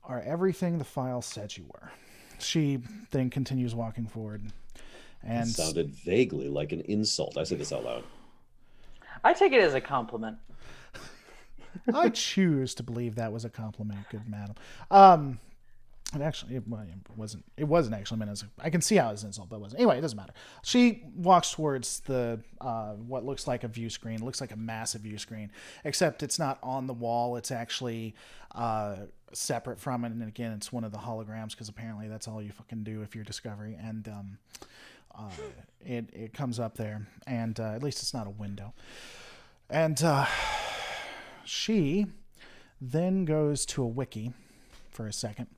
are everything the file said you were." She then continues walking forward. And It sounded vaguely like an insult. I say this out loud. I take it as a compliment. I choose to believe that was a compliment, good madam. It wasn't actually meant as I can see how it's an insult, but it wasn't. Anyway, it doesn't matter. She walks towards the what looks like a view screen. It looks like a massive view screen, except it's not on the wall. It's actually separate from it. And again, it's one of the holograms because apparently that's all you fucking do if you're Discovery. And it comes up there, and at least it's not a window. And she then goes to a wiki for a second.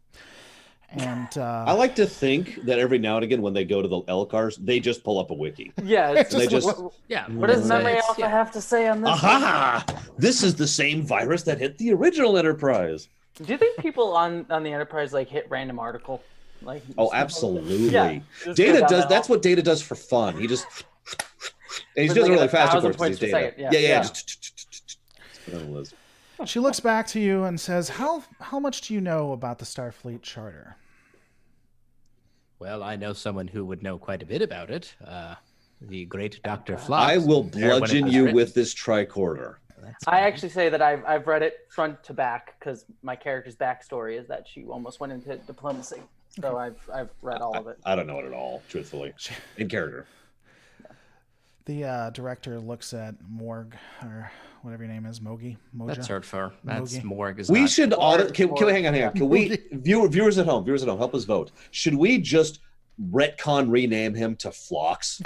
And I like to think that every now and again when they go to the LCARs, they just pull up a wiki. Yeah, it's They just what does Memory Alpha have to say on this? aha! This is the same virus that hit the original Enterprise. Do you think people on the Enterprise like hit random article? Like Oh, absolutely. Yeah, just Data go down does. that That's hall. what Data does for fun. He just and he's With, doing it like, really fast, of 1,000 course, because he's points per Data. second. Yeah. Yeah. Just put it on the list. she looks back to you and says, "How much do you know about the Starfleet Charter?" Well, I know someone who would know quite a bit about it. The great Dr. Phlox. I will there when it bludgeon was you written. with this tricorder. That's I fine. actually say that I've read it front to back because my character's backstory is that she almost went into diplomacy. So I've read all of it. I don't know it at all, truthfully. In character. The director looks at Morg, or whatever your name is, Mogi? Moja? That's short for Mogi. Morg. Is We not- should audit. Can we hang on? Can we viewers at home? Help us vote. Should we just retcon rename him to Phlox?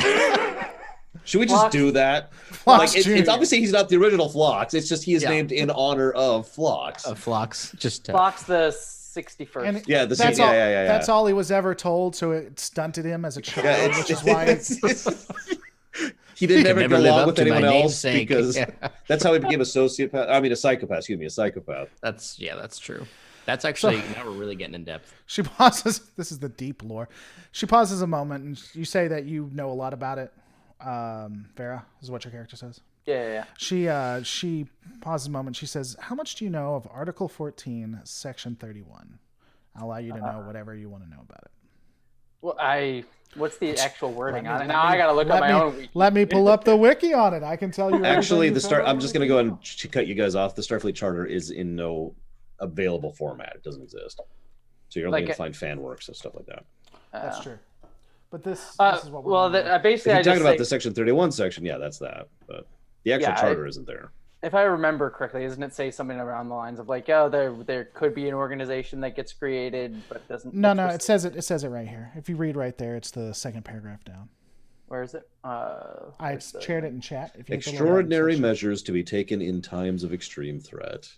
Should we just Phlox? do that? Phlox Like Jr. it's obviously he's not the original Phlox. It's just he is Yeah. named in honor of Phlox. Phlox. Just Fox the 61st. And Yeah, that's yeah, all. yeah. That's all he was ever told, so it stunted him as a child, Yeah, which is why. he didn't could ever never get live along up with to my anyone else namesake. because Yeah. that's how he became a sociopath. I mean, a psychopath. Excuse me, a psychopath. That's true. That's actually now we're really getting in depth. She pauses. This is the deep lore. She pauses a moment, and you say that you know a lot about it. Vera is what your character says. Yeah. She pauses a moment. She says, "How much do you know of Article 14, Section 31?" I'll allow you to know whatever you want to know about it. Well, what's the actual wording on it? Now I gotta look up my own wiki. Let me pull up the wiki on it. I can tell you. Actually, everything you I'm just going to go ahead and cut you guys off. The Starfleet Charter is in no available format. It doesn't exist. So you're only Like going to find fan works and stuff like that. That's true. But this is what we're Well, doing. basically, If you're I talking just about say, the Section 31 section, yeah, that's that. But the actual Yeah, charter isn't there. if I remember correctly, doesn't it say something around the lines of like, oh, there could be an organization that gets created, but doesn't? No, it says it. It says it right here. If you read right there, it's the second paragraph down. Where is it? I shared it in chat. If you hit the little Extraordinary section. measures to be taken in times of extreme threat.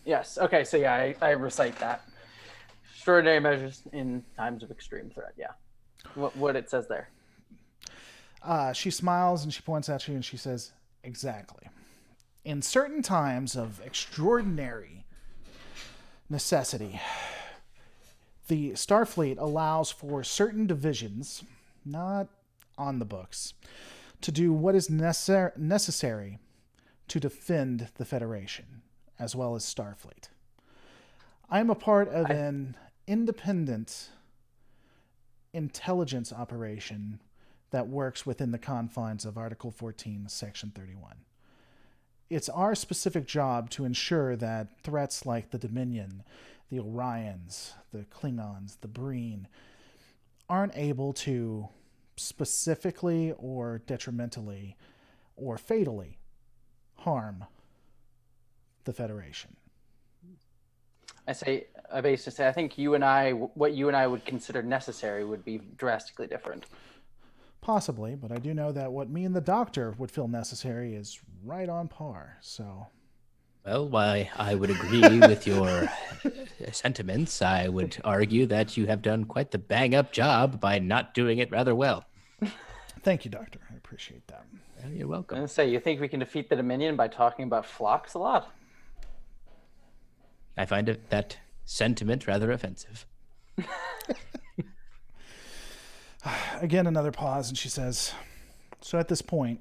Yes. Okay. So yeah, I recite that. Extraordinary measures in times of extreme threat. Yeah. What it says there. She smiles and she points at you and she says, "Exactly. In certain times of extraordinary necessity. The Starfleet allows for certain divisions, not on the books, to do what is necessary to defend the Federation, as well as Starfleet. I am a part of an independent intelligence operation that works within the confines of Article 14, Section 31. It's our specific job to ensure that threats like the Dominion, the Orions, the Klingons, the Breen aren't able to specifically or detrimentally or fatally harm the Federation. I basically say, I think what you and I would consider necessary would be drastically different. Possibly, but I do know that what me and the doctor would feel necessary is right on par, so... Well, why I would agree with your sentiments. I would argue that you have done quite the bang-up job by not doing it rather well. Thank you, Doctor. I appreciate that. Well, you're welcome. I was gonna say, you think we can defeat the Dominion by talking about flocks a lot? I find that sentiment rather offensive. Again, another pause, and she says, so at this point,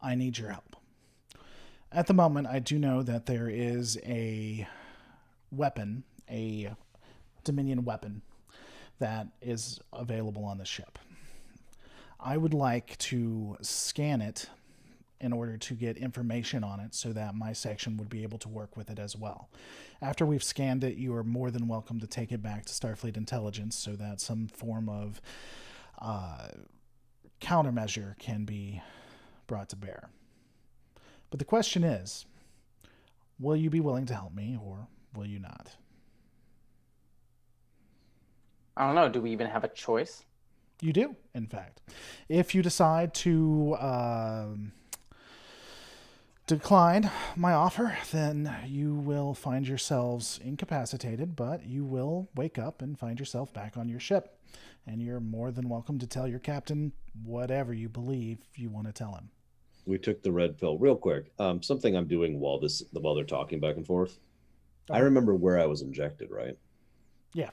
I need your help. At the moment, I do know that there is a weapon, a Dominion weapon, that is available on the ship. I would like to scan it in order to get information on it so that my section would be able to work with it as well. After we've scanned it, you are more than welcome to take it back to Starfleet Intelligence so that some form of countermeasure can be brought to bear. But the question is, will you be willing to help me or will you not? I don't know. Do we even have a choice? You do, in fact. If you decide to decline my offer, then you will find yourselves incapacitated, but you will wake up and find yourself back on your ship. And you're more than welcome to tell your captain whatever you believe you want to tell him. We took the red pill real quick. Something I'm doing while they're talking back and forth. I remember where I was injected, right? Yeah.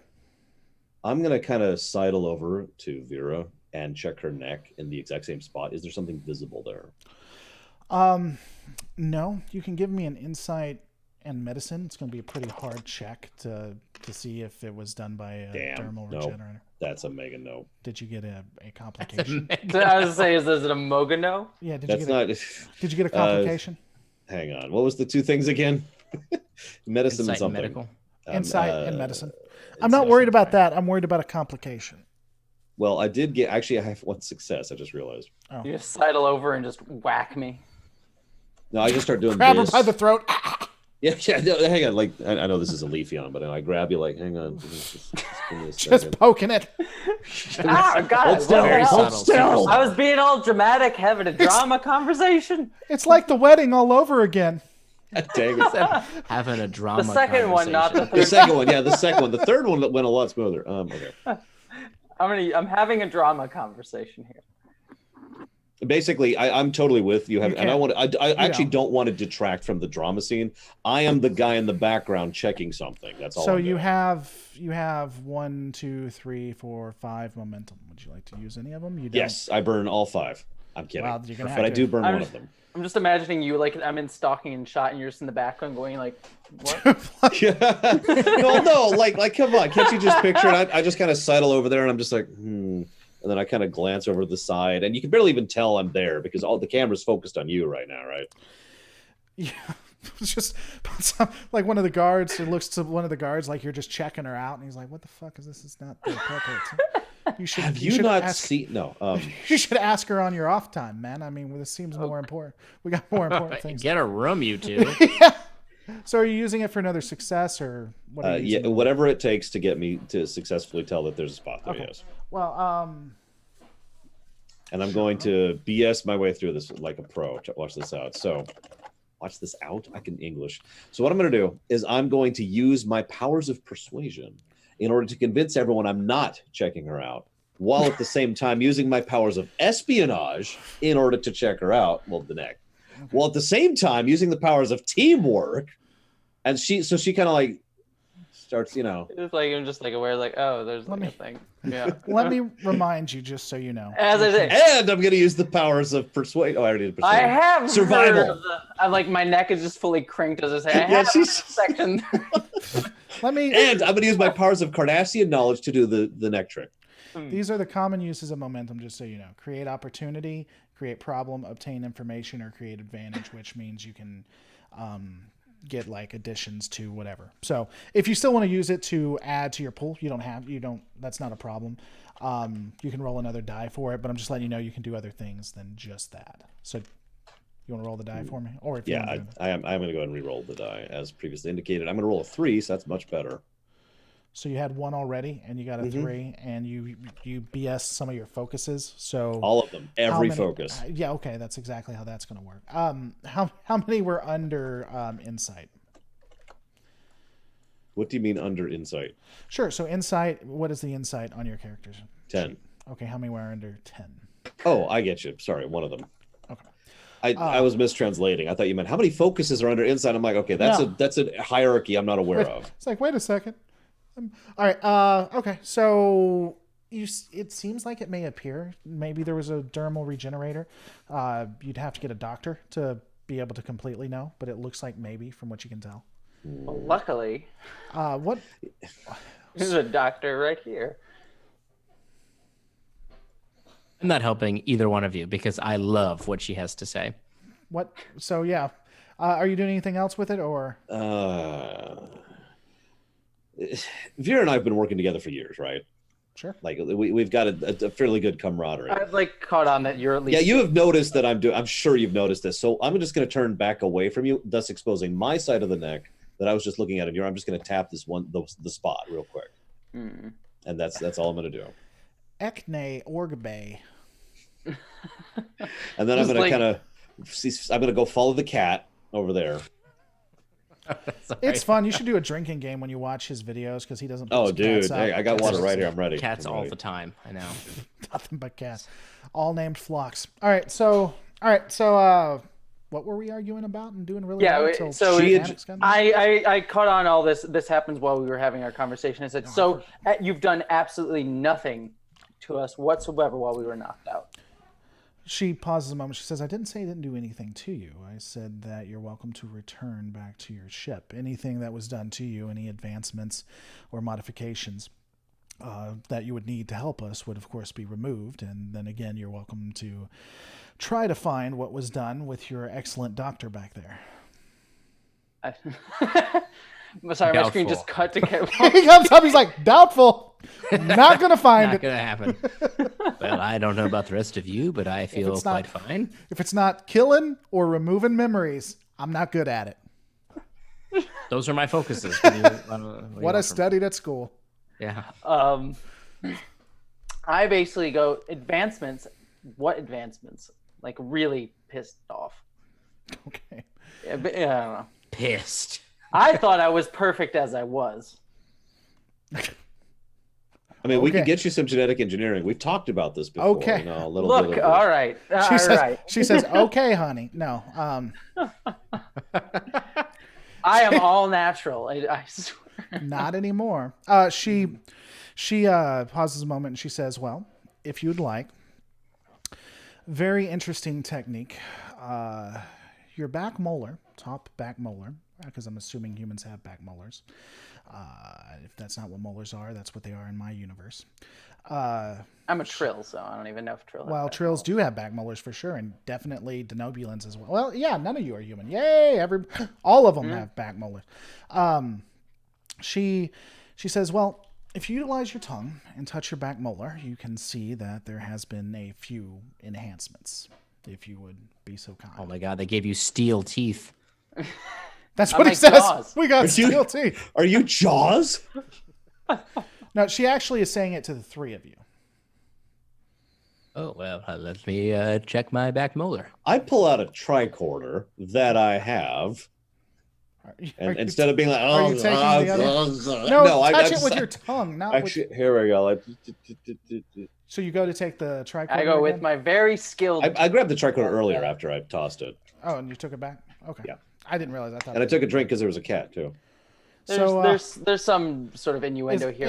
I'm going to kind of sidle over to Vera and check her neck in the exact same spot. Is there something visible there? No, you can give me an insight and medicine. It's going to be a pretty hard check to see if it was done by a dermal regenerator. That's a mega no. Did you get a complication? I was going to say, is it a moga no? Yeah, Did you get a complication? Hang on. What was the two things again? Medicine Insight and something. medical. Insight and medicine. I'm not worried about that. I'm worried about a complication. Well, I did get... Actually, I have one success. I just realized. Oh. You just sidle over and just whack me. No, I just start doing Grab this. her by the throat. Yeah, no, hang on. Like, I know this is a Leafeon, but I grab you like, hang on. Just poking it. God, hold still. I was being all dramatic, having a drama conversation. It's like the wedding all over again. Dang it. Having a drama. The second one, not the third. The second one, yeah, the second one. The third one went a lot smoother. Okay. I'm having a drama conversation here. Basically, I'm totally with you. And I actually don't want to detract from the drama scene. I am the guy in the background checking something. That's all. So you have 1, 2, 3, 4, 5 momentum. Would you like to use any of them? You don't? Yes, I burn all 5. I'm kidding. Well, you're gonna have but to. I do burn one of them. I'm just imagining you like I'm in stalking and shot, and you're just in the background going like, "What?" Yeah. No, like come on, can't you just picture it? I just kind of sidle over there, and I'm just like, and then I kind of glance over to the side, and you can barely even tell I'm there because all the camera's focused on you right now, right? Yeah, it's just like one of the guards. It looks to one of the guards like you're just checking her out, and he's like, "What the fuck is this? It's not appropriate." You should. Have you not seen? No. You should ask her on your off time, man. I mean, this seems more important. We got more important things. Get a room, you two. Yeah. So, are you using it for another success, or what? Are you using whatever it takes to get me to successfully tell that there's a spot there. Okay. Yes. Well, and I'm going to BS my way through this like a pro. Watch this out. So, watch this out. I can English. So, what I'm going to do is I'm going to use my powers of persuasion in order to convince everyone I'm not checking her out, while at the same time using my powers of espionage in order to check her out. Well, the neck. While at the same time using the powers of teamwork, and she kind of like starts, It's like I'm just like aware, like, oh, there's like a thing. Yeah. Let me remind you, just so you know. As I say, and I'm going to use the powers of persuade. Oh, I already did persuade. I have survival. Heard of I'm like my neck is just fully cranked as I say. I have section. And I'm going to use my powers of Cardassian knowledge to do the neck trick. These are the common uses of momentum, just so you know. Create opportunity, create problem, obtain information, or create advantage, which means you can get like additions to whatever. So if you still want to use it to add to your pool, that's not a problem. You can roll another die for it, but I'm just letting you know you can do other things than just that. So you want to roll the die for me? Or if I'm going to go ahead and re-roll the die as previously indicated. I'm going to roll a 3, so that's much better. So you had 1 already, and you got a 3, and you BS some of your focuses. So all of them, every focus. Yeah, okay, that's exactly how that's going to work. How many were under insight? What do you mean under insight? Sure. So insight. What is the insight on your characters? 10. Okay, how many were under 10? Oh, I get you. Sorry, one of them. Okay. I was mistranslating. I thought you meant how many focuses are under insight. I'm like, okay, that's a hierarchy I'm not aware of. It's like, wait a second. All right. Okay. So it seems like it may appear. Maybe there was a dermal regenerator. You'd have to get a doctor to be able to completely know, but it looks like maybe from what you can tell. Well, luckily, what? There's a doctor right here. I'm not helping either one of you because I love what she has to say. What? So yeah, are you doing anything else with it, or? Vera and I have been working together for years, right? Sure. Like we've got a fairly good camaraderie. I've like caught on that you're at least. Yeah, you have noticed that I'm sure you've noticed this. So I'm just going to turn back away from you, thus exposing my side of the neck that I was just looking at. And I'm just going to tap this the spot real quick, and that's all I'm going to do. Ekne Orgbe. And then I'm going to I'm going to go follow the cat over there. It's fun. You should do a drinking game when you watch his videos because he doesn't. Oh, dude, I got water right here. I'm ready. Cats all the time. I know. Nothing but cats, all named Flocks. All right. So, what were we arguing about and doing really well? So I caught on all this. This happens while we were having our conversation. I said, you've done absolutely nothing to us whatsoever while we were knocked out. She pauses a moment. She says, I didn't say I didn't do anything to you. I said that you're welcome to return back to your ship. Anything that was done to you, any advancements or modifications that you would need to help us would, of course, be removed. And then again, you're welcome to try to find what was done with your excellent doctor back there. Sorry, my screen just cut to get. He comes up, he's like, doubtful. Not going to find it. Not going to happen. Well, I don't know about the rest of you, but I feel quite fine. If it's not killing or removing memories, I'm not good at it. Those are my focuses. What I studied at school. Yeah. I basically go advancements. What advancements? Like really pissed off. Okay. Yeah, I don't know. Pissed. I thought I was perfect as I was. I mean, we can get you some genetic engineering. We've talked about this before. Okay. Look, all right. She says, okay, honey. No. I am all natural. I swear. Not anymore. She pauses a moment and she says, well, if you'd like, very interesting technique. Your back molar, top back molar, because I'm assuming humans have back molars. If that's not what molars are, that's what they are in my universe. I'm a Trill, so I don't even know if Trill. Well, Trills do have back molars for sure, and definitely denobulans as well. Well, yeah, none of you are human. Yay! All of them have back molars. She says, well, if you utilize your tongue and touch your back molar, you can see that there has been a few enhancements. If you would be so kind. Oh my God! They gave you steel teeth. That's what he says. Jaws. We got steel teeth. Are you Jaws? No, she actually is saying it to the three of you. Oh, well, let me check my back molar. I pull out a tricorder that I have. And instead of being like, are you taking the other? No, touch it with your tongue. Not actually, here we go. So you go to take the tricorder I go with again? my very skilled... I grabbed the tricorder earlier after I tossed it. Oh, and you took it back? Okay. Yeah. I didn't realize. I thought. And I took a drink because there was a cat, too. There's some sort of innuendo here.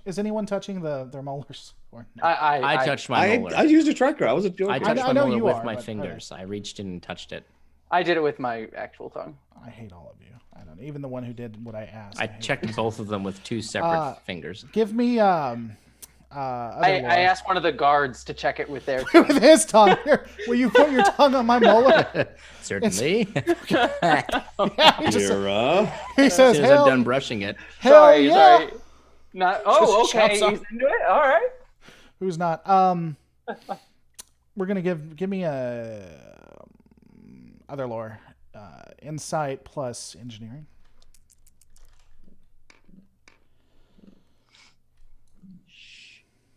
Is anyone touching their molars? Or no? I touched my molar. I used a tracker. I wasn't joking. I touched my know molar you with are, my but- fingers. I reached in and touched it. I did it with my actual tongue. I hate all of you. I don't. Even the one who did what I asked. I hate checked both of them with 2 separate fingers. Give me I asked one of the guards to check it with their with his tongue. Here, will you put your tongue on my molar? Certainly. Yeah, he Kira. says, As soon as I'm hell, done brushing it. hell Sorry, yeah. sorry. Not. Oh, Just okay. shouts He's into it. All right. Who's not? We're gonna give me a other lore, insight plus engineering.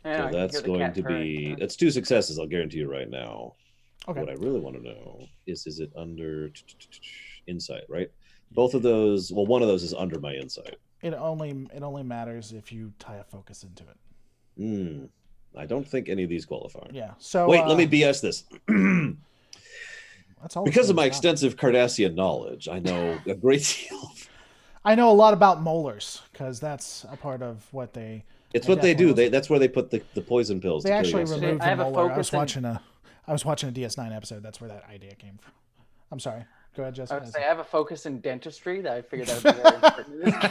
Yeah, So I can that's hear the going cat to be purring. that's 2 successes. I'll guarantee you right now. Okay. What I really want to know is it under insight, right? Both of those. Well, one of those is under my insight. It only matters if you tie a focus into it. I don't think any of these qualify. Yeah. So Wait, let me BS this. That's all Because of my extensive Cardassian knowledge, I know a great deal. I know a lot about molars because that's a part of what they. It's what they do. That's where they put the poison pills. They to actually kill you. removed I the have a molar. focus I was watching a DS9 episode. That's where that idea came from. I'm sorry. Go ahead, Jessica. I would say I have a focus in dentistry that I figured that would be very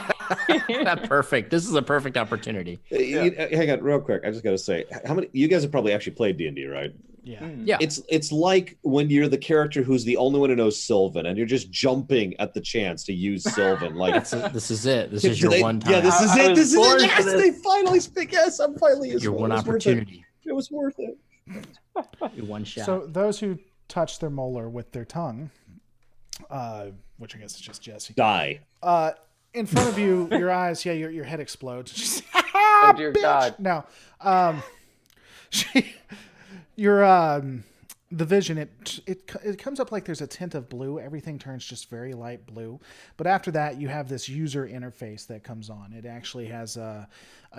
important. Not perfect. This is a perfect opportunity. Hang on, real quick. I just got to say, how many? You guys have probably actually played D&D, right? Yeah. Yeah. It's like when you're the character who's the only one who knows Sylvan, and you're just jumping at the chance to use Sylvan. Like This is it. This is your one time. Yeah, this is I it. was This is born it. for Yes, this. they finally speak. Yes, I'm finally Your one opportunity. It was worth it. Your one shot. So those who touch their molar with their tongue, which I guess is just Jesse. Die. In front of you, your eyes, your head explodes. Oh dear God. No, the vision it comes up like there's a tint of blue. Everything turns just very light blue. But after that, you have this user interface that comes on. It actually has a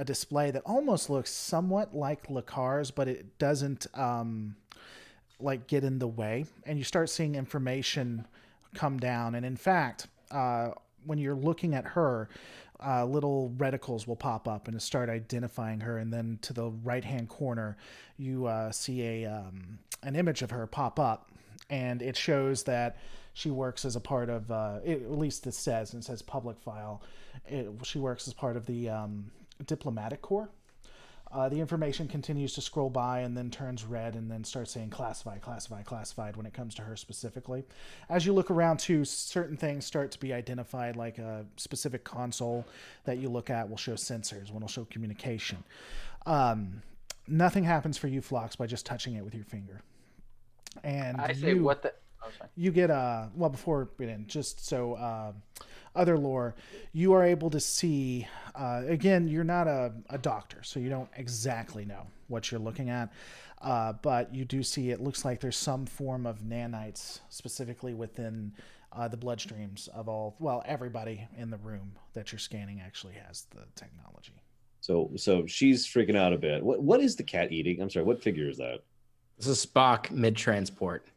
display that almost looks somewhat like Lacar's, but it doesn't like get in the way. And you start seeing information come down. And in fact, when you're looking at her, little reticles will pop up and start identifying her. And then to the right-hand corner, you see an image of her pop up, and it shows that she works as a part of, at least it says public file. She works as part of the diplomatic corps. The information continues to scroll by and then turns red and then starts saying classified when it comes to her specifically. As you look around too, certain things start to be identified, like a specific console that you look at will show sensors, one will show communication. Nothing happens for you, Phlox, by just touching it with your finger. And I say what the. Oh, sorry. you get well, before we end, just so other lore, you are able to see again, you're not a doctor, so you don't exactly know what you're looking at, but you do see it looks like there's some form of nanites specifically within the bloodstreams of everybody in the room that you're scanning actually has the technology. So she's freaking out a bit. What is the cat eating? I'm sorry, what figure is that? This is Spock mid-transport.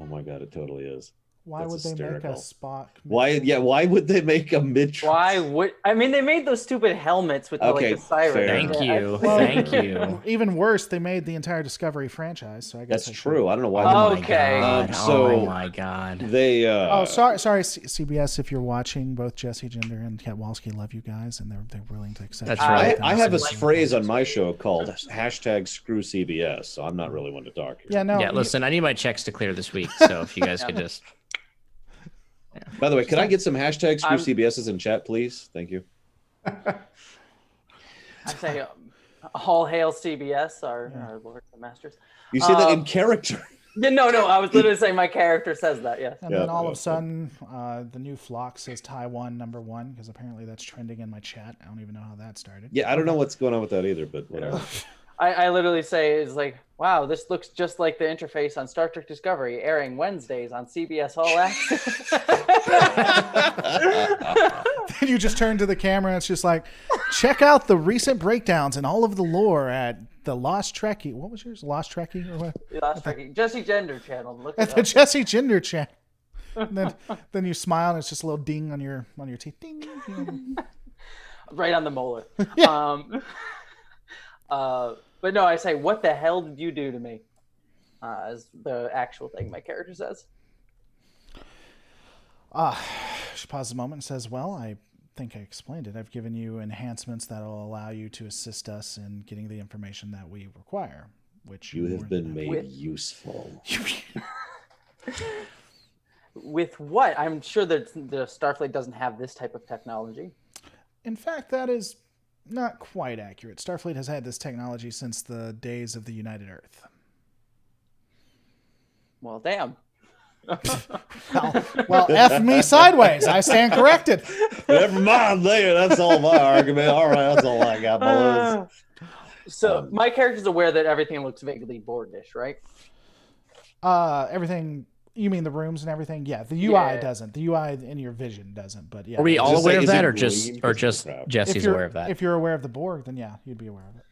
Oh my God, it totally is. Why That's would they make a hysterical. Spock? Why would they make a mid? Why would they made those stupid helmets with Okay, the siren. fair. Thank you. Well, Thank you. Even worse, they made the entire Discovery franchise. So I guess That's true. I don't know why. Oh, they okay. God. So- Oh my God. They sorry, CBS. If you're watching, both Jesse Gender and Katwalski love you guys, and they're willing to accept. That's you. right. I have a phrase on my show called #screw CBS, so I'm not really one to talk here. Yeah, no. Yeah, listen, I need my checks to clear this week, so if you guys could just. By the way, can I get some #screw CBS's in chat, please? Thank you. I say, all hail CBS, our lords and masters. You say that in character. Yeah, no, I was literally saying my character says that. Yes. And Yeah, then all of yeah. a sudden, the new flock says Taiwan #1 because apparently that's trending in my chat. I don't even know how that started. Yeah, I don't know what's going on with that either, but whatever. I literally say it's like, wow, this looks just like the interface on Star Trek Discovery, airing Wednesdays on CBS All Access. Then you just turn to the camera and it's just like, check out the recent breakdowns and all of the lore at the Lost Trekkie. What was yours? Lost Trekkie or what? Lost Trekkie. Jesse Gender channel. Look At it the up. Jesse Gender chat. then you smile and it's just a little ding on your teeth. Ding. Right on the molar. Yeah. But no, I say, what the hell did you do to me? Is the actual thing my character says. She pauses a moment and says, well, I think I explained it. I've given you enhancements that will allow you to assist us in getting the information that we require, which you have been made useful. With what? I'm sure that the Starfleet doesn't have this type of technology. In fact, that is not quite accurate. Starfleet has had this technology since the days of the United Earth. Well, damn. well, F me sideways. I stand corrected. Never mind there. That's all my argument. All right, that's all I got, boys. So my character's aware that everything looks vaguely Borgish, right? Everything. You mean the rooms and everything? Yeah, the UI doesn't. The UI in your vision doesn't. But yeah, are we all aware of that, or just Jesse's aware of that? If you're aware of the Borg, then yeah, you'd be aware of it.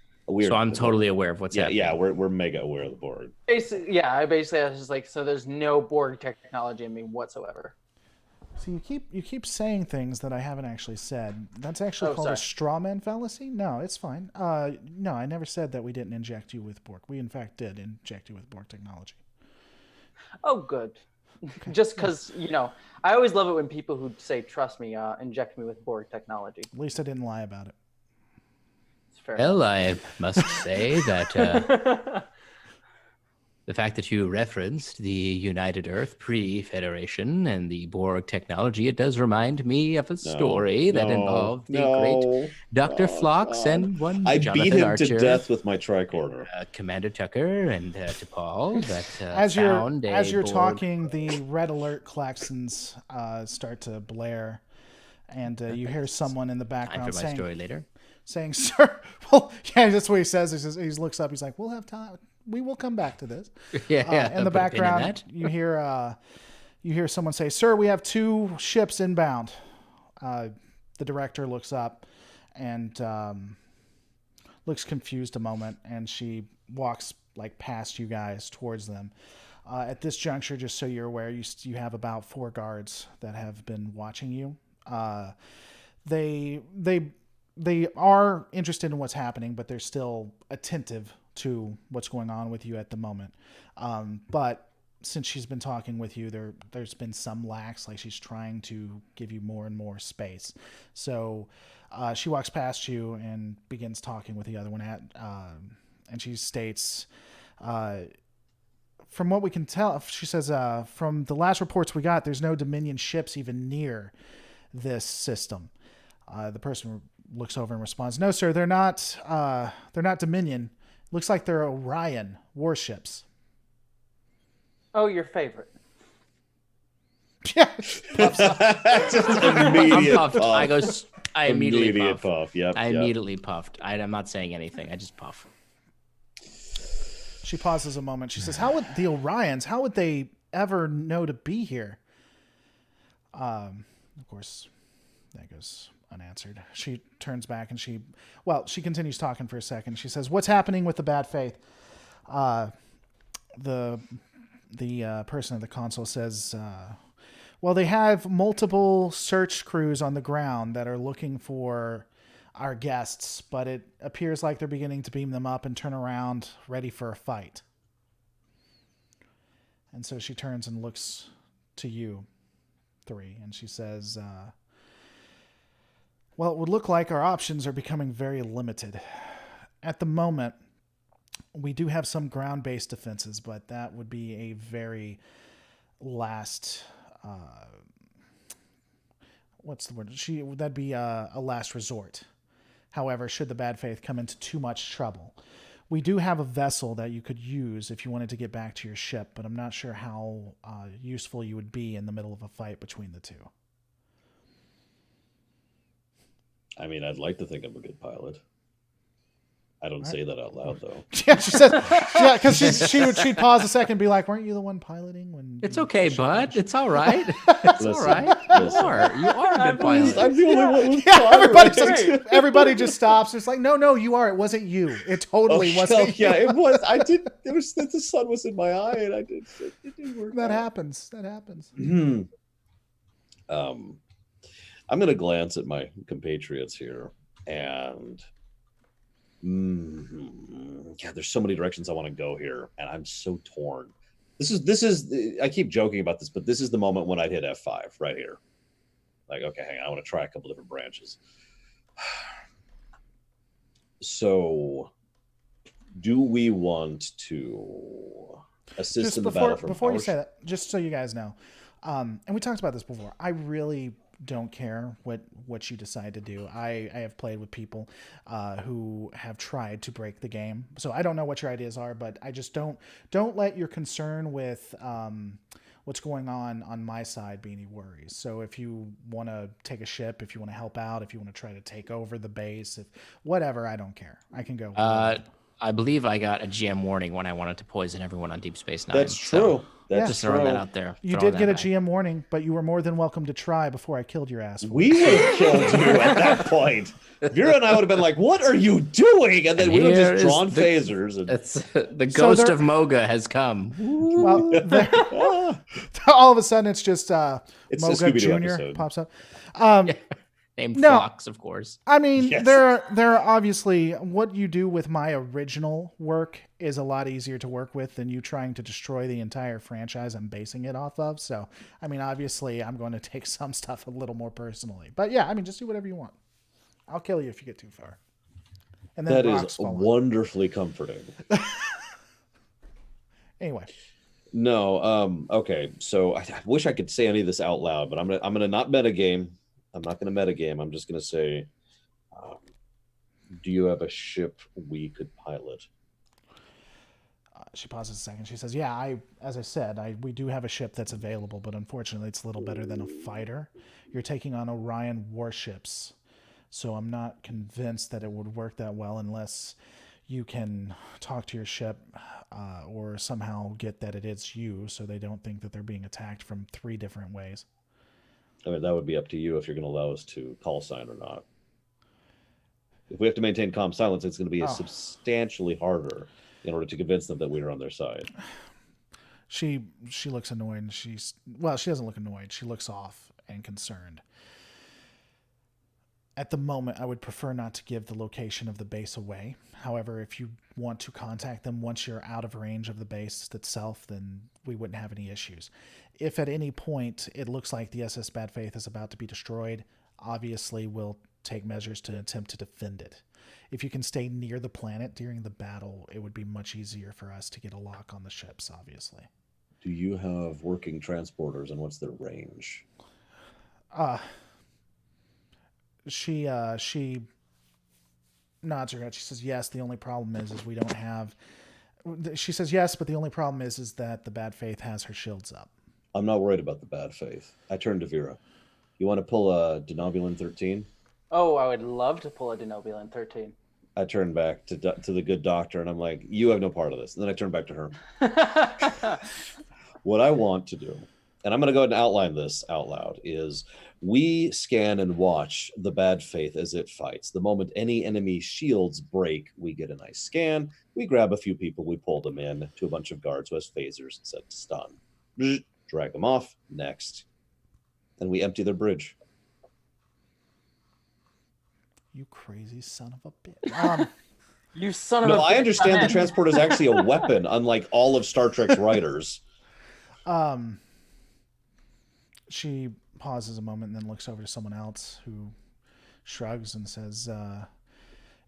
So I'm totally aware of what's happening. Yeah, we're mega aware of the Borg. Basically, I was just like, so there's no Borg technology in me whatsoever. So you keep saying things that I haven't actually said. That's actually called a straw man fallacy. No, it's fine. No, I never said that we didn't inject you with Borg. We in fact did inject you with Borg technology. Oh, good. Okay. Just because I always love it when people who say trust me inject me with Borg technology. At least I didn't lie about it. Well, I must say that the fact that you referenced the United Earth pre-Federation and the Borg technology, it does remind me of a story that involved the great Dr. Phlox and one Jonathan beat him Archer, to death with my tricorder. Commander Tucker and T'Pol that as you're Borg... talking, the red alert klaxons start to blare, and you hear someone in the background saying, story later. Saying, sir, well, yeah, that's what he says. He looks up. He's like, we'll have time. We will come back to this. In the background, you hear someone say, sir, we have 2 ships inbound. The director looks up and looks confused a moment, and she walks past you guys towards them. At this juncture, just so you're aware, you have about 4 guards that have been watching you. They are interested in what's happening, but they're still attentive to what's going on with you at the moment. But since she's been talking with you, there's been some lax, she's trying to give you more and more space. So she walks past you and begins talking with the other one and she states, from what we can tell, she says, from the last reports we got, there's no Dominion ships even near this system. The person looks over and responds, no, sir, they're not Dominion. Looks like they're Orion warships. Oh, your favorite. Yeah. Just immediate puff. I immediately puff. Yep. I immediately puffed. I'm not saying anything. I just puff. She pauses a moment. She says, how would the Orions, how would they ever know to be here? Of course, that goes unanswered. She turns back and she continues talking for a second. She says, what's happening with the bad faith? The person at the console says, well, they have multiple search crews on the ground that are looking for our guests, but it appears like they're beginning to beam them up and turn around ready for a fight. And so she turns and looks to you 3, and she says, well, it would look like our options are becoming very limited. At the moment, we do have some ground-based defenses, but that would be a very last... what's the word? That'd be a last resort. However, should the bad faith come into too much trouble, we do have a vessel that you could use if you wanted to get back to your ship, but I'm not sure how useful you would be in the middle of a fight between the 2. I mean, I'd like to think I'm a good pilot. I don't say that out loud though. Yeah, she says, yeah, because she'd pause a second and be like, "Weren't you the one piloting when?" It's okay, bud. It's all right. It's all right. You are a good pilot. I'm the only one who's Yeah, everybody just stops. It's like, no, you are. It wasn't you. It totally wasn't. Yeah, it was. I did. It was that the sun was in my eye, and I did. It didn't work. That happens. That happens. I'm going to glance at my compatriots here, and yeah, there's so many directions I want to go here, and I'm so torn. This is. I keep joking about this, but this is the moment when I'd hit F5 right here. Like, okay, hang on, I want to try a couple different branches. So, do we want to assist Just in the battle from before you say that, just so you guys know, and we talked about this before, I really don't care what you decide to do. I have played with people who have tried to break the game, so I don't know what your ideas are, but I just don't let your concern with what's going on my side be any worries. So if you want to take a ship, if you want to help out, if you want to try to take over the base, if whatever, I don't care. I can go. I believe I got a GM warning when I wanted to poison everyone on Deep Space Nine. That's true. That's just throwing that out there. You did get a GM warning, but you were more than welcome to try before I killed your ass. We would have killed you at that point. Vera and I would have been like, "What are you doing?" And then we would have just drawn phasers. And... It's the ghost of Moga has come. Well, all of a sudden, it's just it's Moga Jr. pops up. Named Fox, of course. I mean, yes. there are obviously what you do with my original work is a lot easier to work with than you trying to destroy the entire franchise I'm basing it off of. So, I mean, obviously, I'm going to take some stuff a little more personally. But yeah, I mean, just do whatever you want. I'll kill you if you get too far. And then that is wonderfly comforting. Anyway. No, okay. So I wish I could say any of this out loud, but I'm gonna not metagame. I'm not going to metagame. I'm just going to say, do you have a ship we could pilot? She pauses a second. She says, yeah, as I said, we do have a ship that's available, but unfortunately it's a little better than a fighter. You're taking on Orion warships, so I'm not convinced that it would work that well unless you can talk to your ship or somehow get that it is you so they don't think that they're being attacked from 3 different ways. I mean, that would be up to you if you're going to allow us to call sign or not. If we have to maintain calm silence, it's going to be substantially harder in order to convince them that we are on their side. She looks annoyed, and she doesn't look annoyed. She looks off and concerned. At the moment, I would prefer not to give the location of the base away. However, if you want to contact them once you're out of range of the base itself, then we wouldn't have any issues. If at any point it looks like the SS Bad Faith is about to be destroyed, obviously we'll take measures to attempt to defend it. If you can stay near the planet during the battle, it would be much easier for us to get a lock on the ships, obviously. Do you have working transporters, and what's their range? She nods her head. She says, yes, the only problem is we don't have... She says, yes, but the only problem is that the Bad Faith has her shields up. I'm not worried about the Bad Faith. I turn to Vera. You want to pull a Denobulan 13? Oh, I would love to pull a Denobulan 13. I turn back to the good doctor, and I'm like, you have no part of this. And then I turn back to her. What I want to do, and I'm going to go ahead and outline this out loud, is we scan and watch the Bad Faith as it fights. The moment any enemy shields break, we get a nice scan. We grab a few people, we pull them in to a bunch of guards who has phasers set to stun. Drag them off. Next. And we empty their bridge. You crazy son of a bitch. You son of a bitch. No, I understand the transport is actually a weapon, unlike all of Star Trek's writers. She pauses a moment and then looks over to someone else who shrugs and says,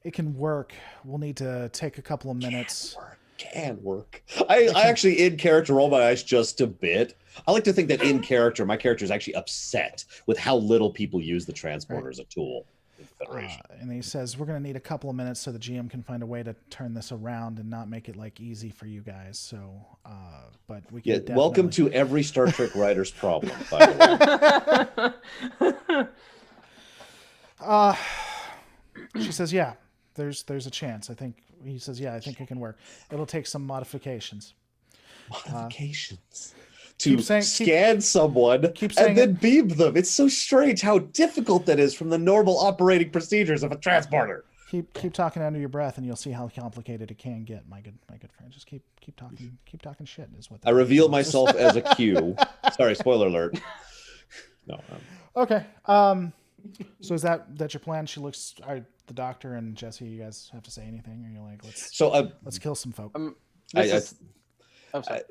it can work. We'll need to take a couple of minutes. Can work. I actually, in character, roll my eyes just a bit. I like to think that in character, my character is actually upset with how little people use the transporter as a tool in the Federation. And he says, we're going to need a couple of minutes so the GM can find a way to turn this around and not make it like easy for you guys. So, but we can definitely... Welcome to every Star Trek writer's problem, by the way. She says, yeah, there's a chance. I think he says, yeah, I think it can work. It'll take some modifications. Modifications. Keep saying- scan someone keep saying and then it. beam them. It's so strange how difficult that is from the normal operating procedures of a transporter. Keep talking under your breath, and you'll see how complicated it can get. My good friend, just keep talking shit is what. I reveal myself as a Q. Sorry, spoiler alert. No. Okay. So is that your plan? She looks. The doctor and Jesse. You guys have to say anything, or you're like, let's kill some folk. I'm sorry.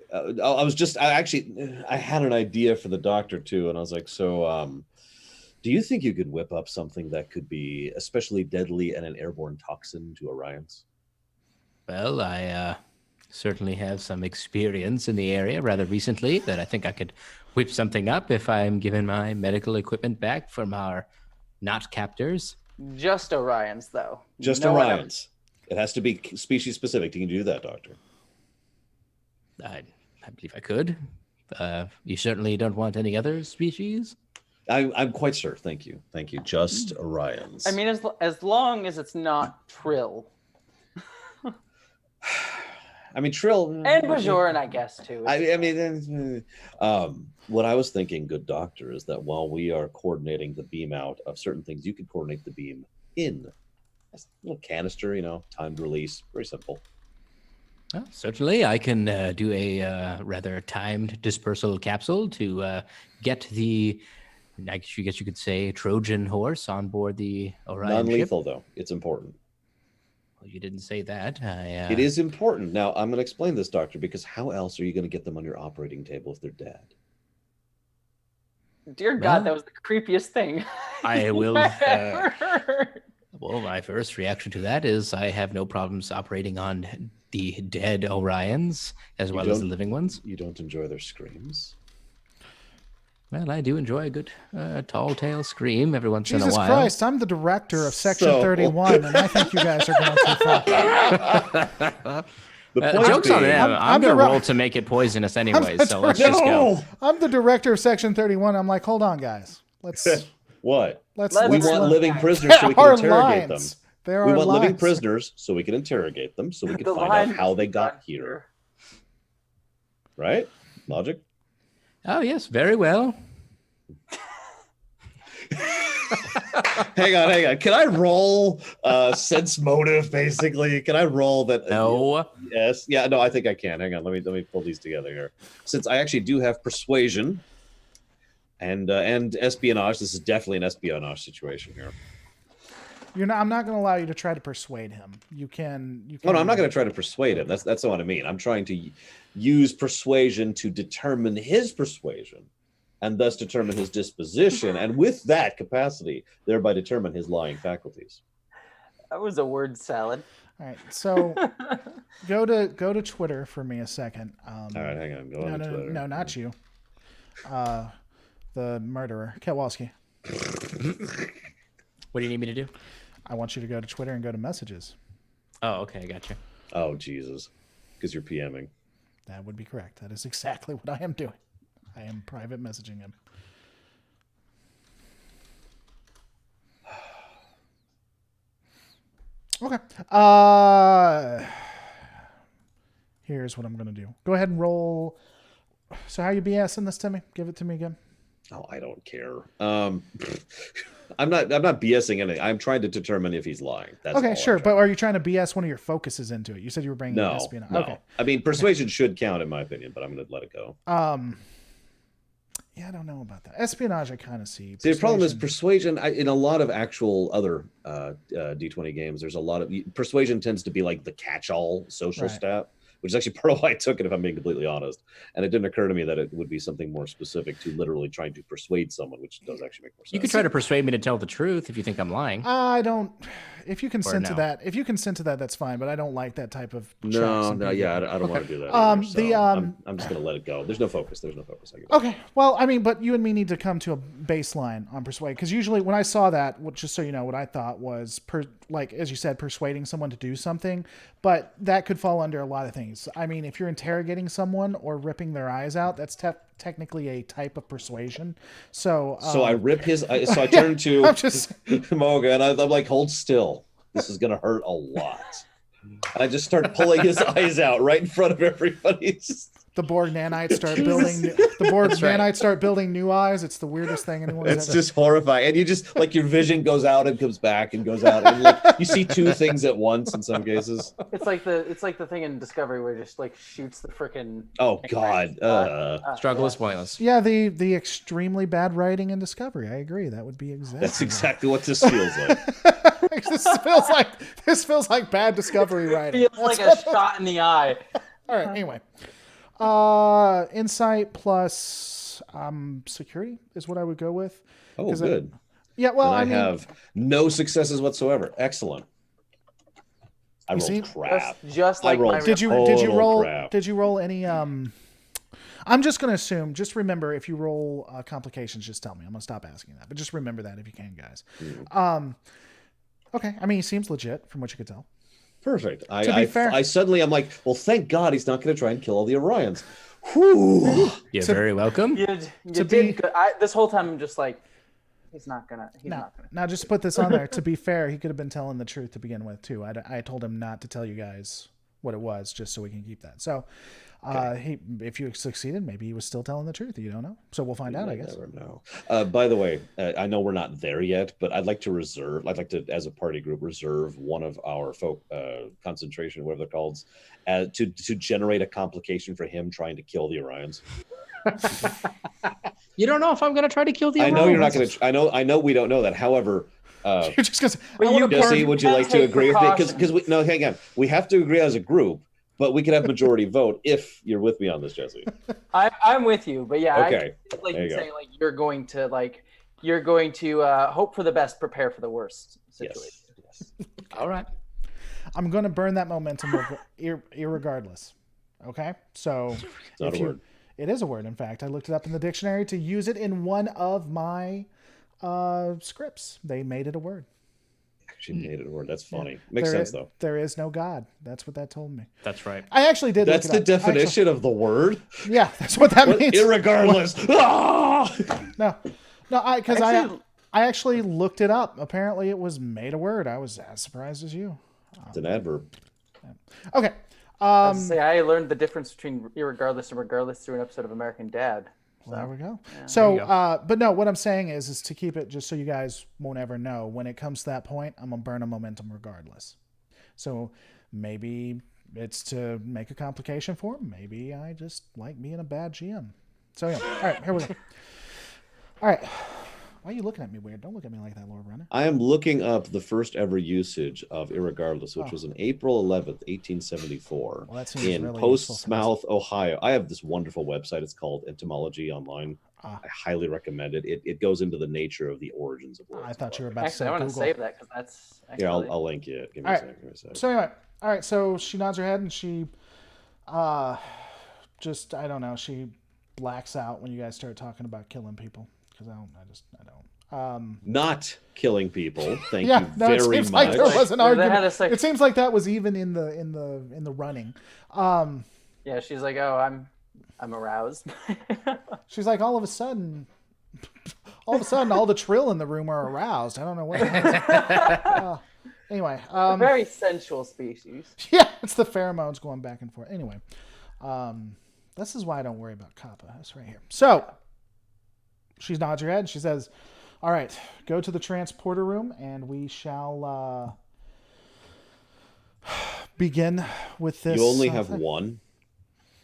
I had an idea for the doctor too, and I was like, so do you think you could whip up something that could be especially deadly and an airborne toxin to Orions? Well, I certainly have some experience in the area rather recently that I think I could whip something up if I'm given my medical equipment back from our not captors. Just Orions, though. Just No one Orions. It has to be species specific. Can you do that, Doctor? I believe I could. You certainly don't want any other species? I'm quite sure. Thank you. Just Orions. I mean, as long as it's not Trill. I mean, Trill And Bajoran, I guess, too. What I was thinking, good doctor, is that while we are coordinating the beam out of certain things, you could coordinate the beam in a little canister, timed release, very simple. Well, certainly, I can do a rather timed dispersal capsule to get the, I guess you could say, Trojan horse on board the Orion Non-lethal, ship. though. It's important. Well, you didn't say that. It is important. Now, I'm going to explain this, Doctor, because how else are you going to get them on your operating table if they're dead? Dear God, that was the creepiest thing. I will. Ever heard. Well, my first reaction to that is I have no problems operating on the dead Orions as well as the living ones. You don't enjoy their screams? Well, I do enjoy a good tall tale scream every once in a while. Jesus Christ, I'm the director of Section 31, and I think you guys are going too far. Joke's on them. I'm going to roll to make it poisonous anyway, so let's just go. I'm the director of Section 31. I'm like, hold on, guys. What? We want living prisoners so we can interrogate them. We want living prisoners so we can interrogate them, so we can find out how they got here. Right? Logic? Oh, yes, very well. Hang on. Can I roll sense motive, basically? Can I roll that? No. Yes. Yeah, no, I think I can. Hang on. Let me pull these together here. Since I actually do have persuasion and espionage, this is definitely an espionage situation here. I'm not going to allow you to try to persuade him. You can. No, I'm not going to try to persuade him. That's not what I mean. I'm trying to use persuasion to determine his persuasion, and thus determine his disposition, and with that capacity, thereby determine his lying faculties. That was a word salad. All right, so go to Twitter for me a second. All right, hang on. Go on Twitter. No, not you. The murderer, Kowalski. What do you need me to do? I want you to go to Twitter and go to messages. Oh, okay, I got you. Oh, Jesus. Because you're PMing. That would be correct. That is exactly what I am doing. I am private messaging him. Okay. Here's what I'm going to do. Go ahead and roll. So how you BSing this to me? Give it to me again. Oh, I don't care. I'm not BSing anything. I'm trying to determine if he's lying. That's okay, sure. But are you trying to BS one of your focuses into it? You said you were bringing espionage. No. Okay. I mean, persuasion should count in my opinion, but I'm going to let it go. Yeah, I don't know about that. Espionage, I kind of see. See, the problem is persuasion. In a lot of actual other D20 games, there's a lot of persuasion tends to be like the catch-all social stat, which is actually part of why I took it, if I'm being completely honest. And it didn't occur to me that it would be something more specific to literally trying to persuade someone, which does actually make more sense. You could try to persuade me to tell the truth if you think I'm lying. I don't. If you consent to that, that's fine. But I don't like that type of. I don't want to do that. Either, I'm just going to let it go. There's no focus. Okay. Well, I mean, but you and me need to come to a baseline on persuade, because usually when I saw that, just so you know, what I thought was like as you said, persuading someone to do something, but that could fall under a lot of things. I mean, if you're interrogating someone or ripping their eyes out, that's technically a type of persuasion. So I rip his. So I turn to Moga and I'm like, hold still. This is going to hurt a lot. And I just start pulling his eyes out right in front of everybody. It's just... The Borg nanites start building. The Borg nanites start building new eyes. It's the weirdest thing anyone's It's ever. just horrifying, and you just like your vision goes out and comes back and goes out, and like you see two things at once in some cases. It's like the thing in Discovery where it just like shoots the freaking. Oh God! Struggle is pointless. Yeah, the extremely bad writing in Discovery. I agree. That would be exactly. That's exactly what this feels like. This feels like bad Discovery writing. Feels like a shot in the eye. All right. Anyway, insight plus security is what I would go with. Oh, good. Yeah. Well, and I have no successes whatsoever. Excellent. I rolled crap. Just like my did you roll any I'm just going to assume, just remember, if you roll complications, just tell me. I'm going to stop asking that. But just remember that if you can, guys. Okay. I mean, he seems legit from what you could tell. Perfect. To be fair, I suddenly, I'm like, well, thank God he's not going to try and kill all the Orions. Whew. You're very welcome. You did good. This whole time, I'm just like, he's not going to. Now, just to put this on there, to be fair, he could have been telling the truth to begin with, too. I told him not to tell you guys what it was, just so we can keep that. So, if you succeeded, maybe he was still telling the truth. You don't know. So we'll find out, I guess. Never know. By the way, I know we're not there yet, but I'd like to, as a party group, reserve one of our folk concentration, whatever they're called, to generate a complication for him trying to kill the Orions. You don't know if I'm going to try to kill the Orions. I know you're not going to. I know we don't know that. However. You're just Jesse, would you like to agree with me? Because hang on, we have to agree as a group, but we can have majority vote if you're with me on this, Jesse. I'm with you, but yeah, okay. You're saying, like you're going to hope for the best, prepare for the worst situation. Yes. All right. I'm going to burn that momentum irregardless. Okay, so it's not a word. It is a word. In fact, I looked it up in the dictionary to use it in one of my scripts. They made it a word. Actually made it a word. That's funny. Makes sense though. There is no God. That's what that told me. That's right. I actually did. That's the definition of the word. Yeah, that's what that means. Irregardless. No, because I actually looked it up. Apparently, it was made a word. I was as surprised as you. It's an adverb. Okay. I learned the difference between irregardless and regardless through an episode of American Dad. Well, there we go. Yeah. So, but no, what I'm saying is to keep it just so you guys won't ever know when it comes to that point, I'm going to burn a momentum regardless. So maybe it's to make a complication for him. Maybe I just like being a bad GM. So, yeah. All right, here we go. All right. Why are you looking at me weird? Don't look at me like that, Lord Runner. I am looking up the first ever usage of irregardless, which was on April 11th, 1874 in really Portsmouth, Ohio. I have this wonderful website. It's called Etymology Online. I highly recommend it. It goes into the nature of the origins of words. I thought you were about to say I want Google. to save that because that's actually... Yeah, I'll link it. Give me a second. So anyway, all right. So she nods her head and she just, I don't know, she blacks out when you guys start talking about killing people. Because I don't. Not killing people. Thank you very it seems much. Like there was an argument. It seems like that was even in the running. Yeah, she's like, oh, I'm aroused. She's like, all of a sudden, all the trill in the room are aroused. I don't know what. Anyway, a very sensual species. Yeah, it's the pheromones going back and forth. Anyway, this is why I don't worry about Kappa. That's right here. So. She nods her head and she says, all right, go to the transporter room and we shall begin with this. You only have one?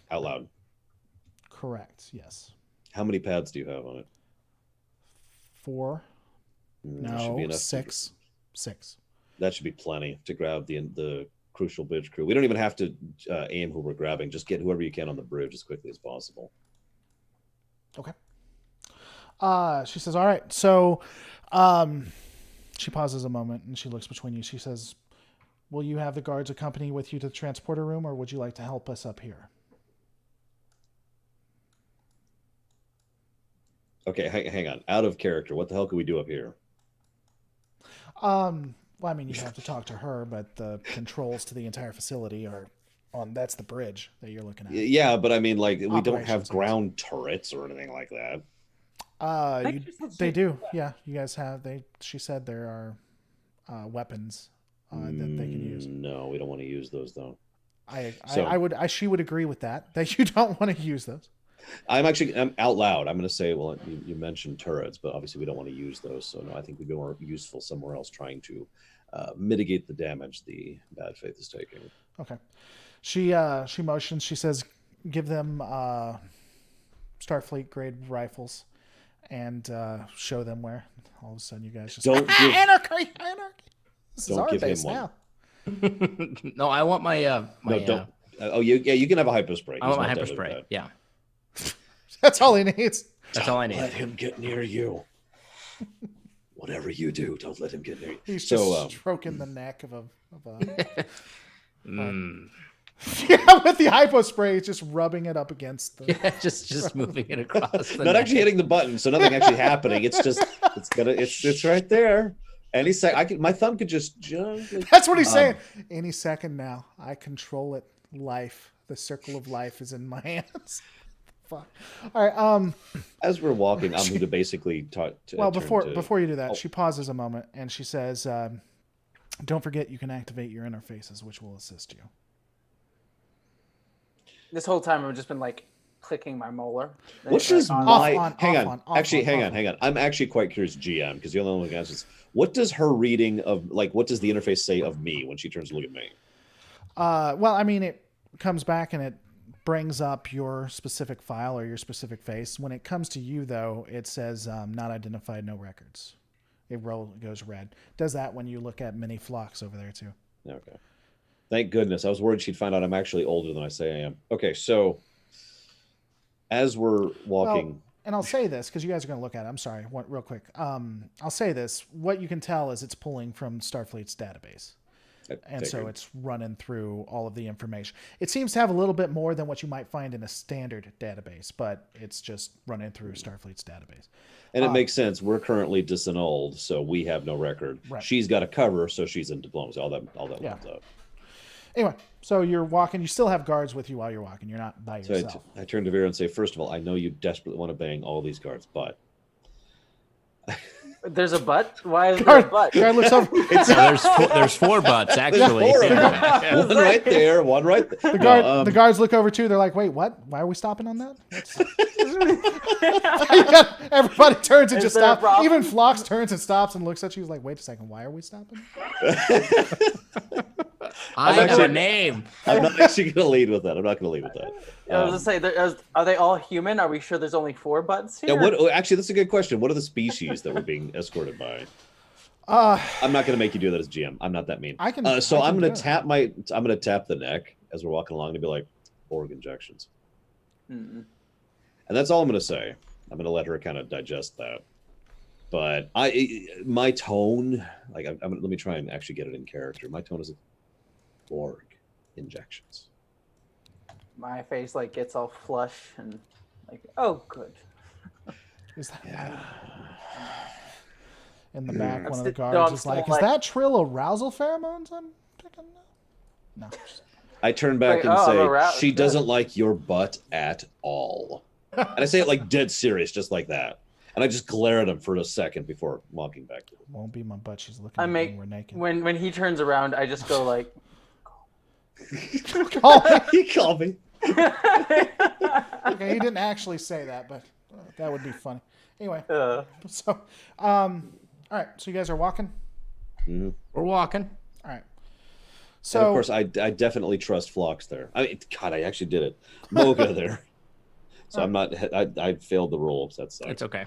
Out loud. Correct, yes. How many pads do you have on it? 4. No, 6. 6. That should be plenty to grab the crucial bridge crew. We don't even have to aim who we're grabbing. Just get whoever you can on the bridge as quickly as possible. Okay. She says, all right. So she pauses a moment and she looks between you. She says, will you have the guards accompany with you to the transporter room or would you like to help us up here? Okay, hang on. Out of character. What the hell can we do up here? Well, I mean, you have to talk to her, but the controls to the entire facility are on, that's the bridge that you're looking at. Yeah, but I mean, like, we don't have ground turrets or anything like that. They do. Yeah, you guys have. She said there are weapons that they can use. No, we don't want to use those though. She would agree with that you don't want to use those. I'm out loud. I'm going to say, well, you mentioned turrets, but obviously we don't want to use those. So no, I think we'd be more useful somewhere else trying to mitigate the damage the bad faith is taking. Okay. She motions. She says, give them Starfleet grade rifles and show them where. All of a sudden, you guys just anarchy. This is our base now. No, I want my no, don't. You can have a hypospray. I want my hyperspray. Yeah. That's all he needs. That's all I need. Let him get near you. Whatever you do, don't let him get near you. He's just stroking the neck of a Yeah, with the hypo spray, he's just rubbing it up against the... Yeah, just moving it across the Not neck. actually hitting the button, so nothing actually happening. It's just it's right there. Any sec, my thumb could just gently... That's what he's saying. Any second now, I control it. Life, the circle of life is in my hands. Fuck. All right. As we're walking, I'm going to basically talk. Before you do that, she pauses a moment and she says, "Don't forget, you can activate your interfaces, which will assist you." This whole time I've just been like clicking my molar. What does my hang on? Hang on. I'm actually quite curious, GM, because the only one who answers. What does her reading of what does the interface say of me when she turns to look at me? Well, I mean, it comes back and it brings up your specific file or your specific face. When it comes to you, though, it says not identified, no records. It goes red. Does that when you look at mini flocks over there too? Okay. Thank goodness. I was worried she'd find out I'm actually older than I say I am. Okay, so as we're walking... Well, and I'll say this, because you guys are going to look at it. I'm sorry, real quick. I'll say this. What you can tell is it's pulling from Starfleet's database. And so it's running through all of the information. It seems to have a little bit more than what you might find in a standard database, but it's just running through Starfleet's database. And it makes sense. We're currently disannulled, so we have no record. Right. She's got a cover, so she's in diplomacy. All that lines up. Anyway, so you're walking. You still have guards with you while you're walking. You're not by yourself. So I turn to Vera and say, first of all, I know you desperately want to bang all these guards, but... There's a butt? Why is there a butt? Guard looks over. There's 4 butts, actually. One right there, one right there. The guards look over too. They're like, wait, what? Why are we stopping on that? Everybody turns and just stops. Even Phlox turns and stops and looks at you. He's like, wait a second, why are we stopping? I have a name. I'm not actually going to lead with that. I was going to say, are they all human? Are we sure there's only 4 butts here? Yeah. Actually, that's a good question. What are the species that we're being escorted by? I'm not going to make you do that as GM. I'm not that mean. I'm going to tap the neck as we're walking along to be like, org injections. Mm-hmm. And that's all I'm going to say. I'm going to let her kind of digest that. But my tone, let me try and actually get it in character. My tone is org injections. My face gets all flush and oh, good. Is that in the back? One of the guards is like, "Is that trill arousal pheromones I'm picking up?" No. I turn back and say, "She doesn't like your butt at all," and I say it dead serious, just like that. And I just glare at him for a second before walking back to him. Won't be my butt. She's looking at me when we're naked. When he turns around, I just go like, "He called me." Okay, he didn't actually say that, but that would be funny. Anyway, so, all right. So you guys are walking? Mm-hmm. We're walking. All right. So and of course, I definitely trust Phlox there. God, I actually did it. Mocha there. So I'm not. I failed the rules. That's it's okay.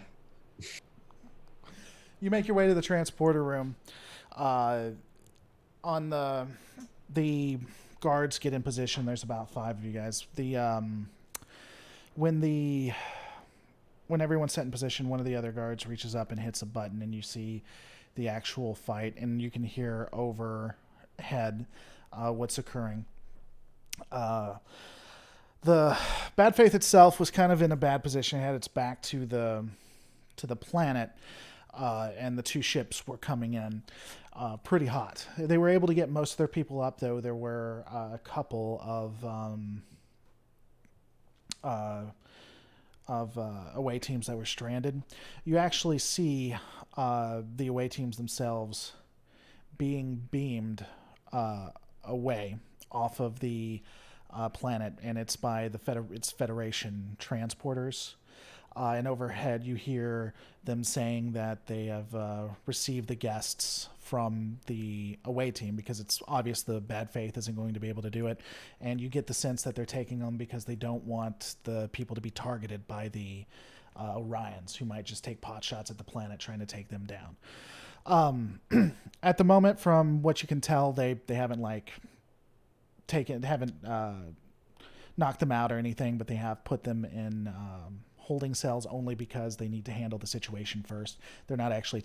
You make your way to the transporter room. On the guards get in position. There's about 5 of you guys. When everyone's set in position, one of the other guards reaches up and hits a button, and you see the actual fight, and you can hear overhead what's occurring. The Bad Faith itself was kind of in a bad position. It had its back to the planet, and the 2 ships were coming in pretty hot. They were able to get most of their people up, though. There were a couple of away teams that were stranded. You actually see the away teams themselves being beamed away off of the planet, and it's by it's Federation transporters. And overhead, you hear them saying that they have received the guests from the away team, because it's obvious the Bad Faith isn't going to be able to do it. And you get the sense that they're taking them because they don't want the people to be targeted by the Orions, who might just take pot shots at the planet trying to take them down. At the moment, from what you can tell, they haven't knocked them out or anything, but they have put them in holding cells only because they need to handle the situation first. They're not actually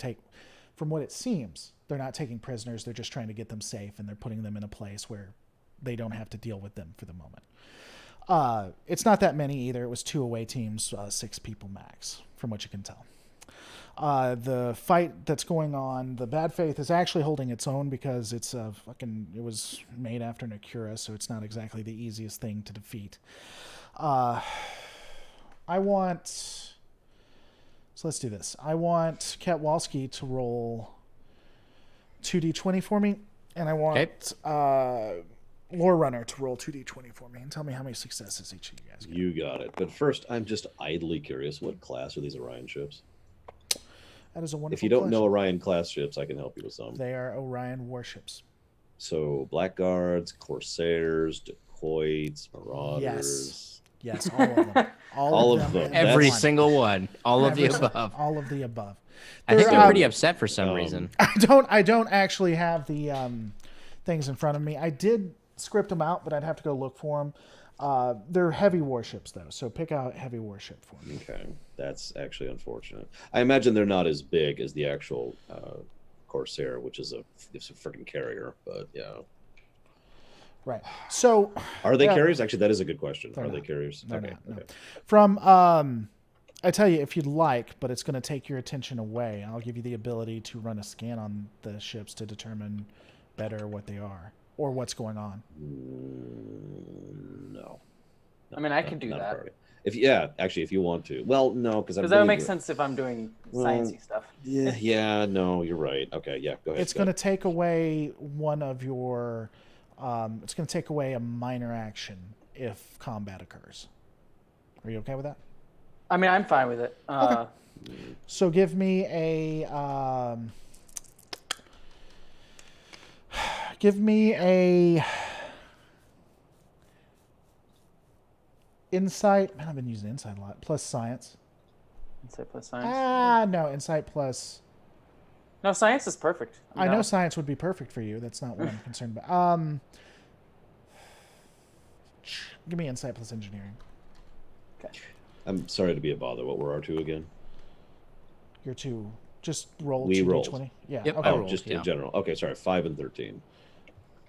from what it seems, they're not taking prisoners. They're just trying to get them safe, and they're putting them in a place where they don't have to deal with them for the moment. It's not that many either. It was 2 away teams, 6 people max, from what you can tell. The fight that's going on, the Bad Faith is actually holding its own because it was made after Nakura, so it's not exactly the easiest thing to defeat. So let's do this. I want Katwalski to roll 2d20 for me, and I want Lore Runner to roll 2d20 for me, and tell me how many successes each of you guys get. You got it. But first, I'm just idly curious, what class are these Orion ships? That is a wonderful If you don't question. know Orion class ships, I can help you with some. They are Orion warships. So Blackguards, Corsairs, Dacoits, Marauders. Yes, all of them. All of them. Every That's- single one. All of the above. All of the above. I think they're pretty upset for some reason. I don't actually have the things in front of me. I did script them out, but I'd have to go look for them. They're heavy warships, though, so pick out heavy warship for me. Okay, that's actually unfortunate. I imagine they're not as big as the actual Corsair, which is it's a freaking carrier, but yeah. Right. So, are they carriers? Actually, that is a good question. Are they carriers? They're okay. not, no. Okay. From I tell you, if you'd like, but it's going to take your attention away, I'll give you the ability to run a scan on the ships to determine better what they are or what's going on. No. I mean, I can do that. If you want to. Well, no, because that would make sense if I'm doing sciencey stuff. Yeah, no, you're right. Okay, yeah, go ahead. It's going to take away one of your. It's going to take away a minor action if combat occurs. Are you okay with that? I mean, I'm fine with it. Okay. So give me a insight. Man, I've been using insight a lot. Plus science. Insight plus science. No, insight plus. No, science is perfect. I know science would be perfect for you. That's not what I'm concerned about. Give me insight plus engineering. Okay. I'm sorry to be a bother. What were our 2 again? Your 2. Just roll. We 2d20. rolled. Yeah. Yep, Okay. I rolled. Just yeah. in general. Okay, sorry. 5 and 13.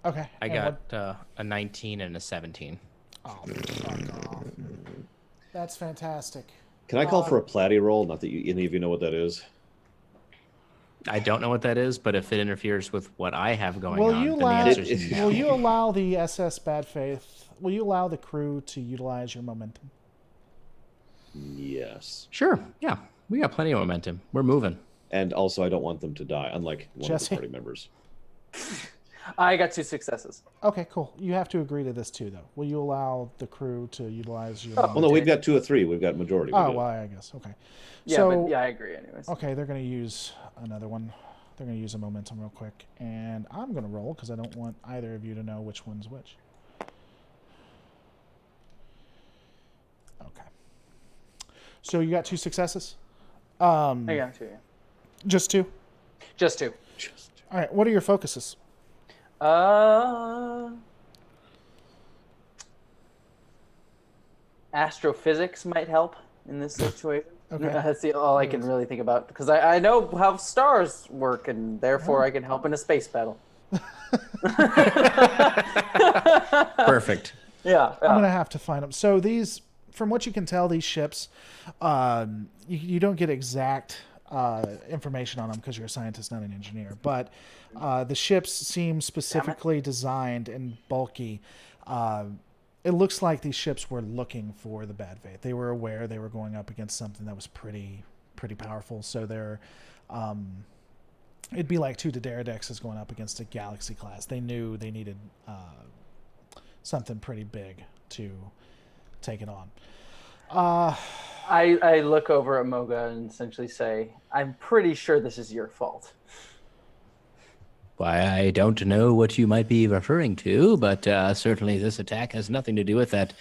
Okay. I got a 19 and a 17. Oh, fuck off. That's fantastic. Can I call for a platy roll? Not that any of you know what that is. I don't know what that is, but if it interferes with what I have going Will on, you then allow? the answer is no. Will you allow the SS Bad Faith? Will you allow the crew to utilize your momentum? Yes. Sure. Yeah. We got plenty of momentum. We're moving. And also, I don't want them to die, unlike one of the Jesse? party members. I got 2 successes. Okay, cool. You have to agree to this too, though. Will you allow the crew to utilize your? Well, no, we've got 2 of 3. We've got majority. Oh, well, I guess. Okay. Yeah, So, but yeah, I agree. Anyways. okay, they're going to use another one. They're going to use a momentum real quick, and I'm going to roll because I don't want either of you to know which one's which. Okay. So you got 2 successes. I got 2. Yeah. Just 2. Just 2. All right. What are your focuses? Astrophysics might help in this situation. Okay. That's all I can really think about because I know how stars work and therefore I can help in a space battle. Perfect. Yeah. I'm gonna have to find them. So these, from what you can tell, these ships, you don't get exact information on them because you're a scientist, not an engineer. But the ships seem specifically designed and bulky. It looks like these ships were looking for the Bad Faith. They were aware they were going up against something that was pretty powerful. So they're it'd be like 2 Daerodexes going up against a Galaxy class. They knew they needed something pretty big to take it on. I look over at Moga and essentially say, I'm pretty sure this is your fault. Why, I don't know what you might be referring to, but certainly this attack has nothing to do with that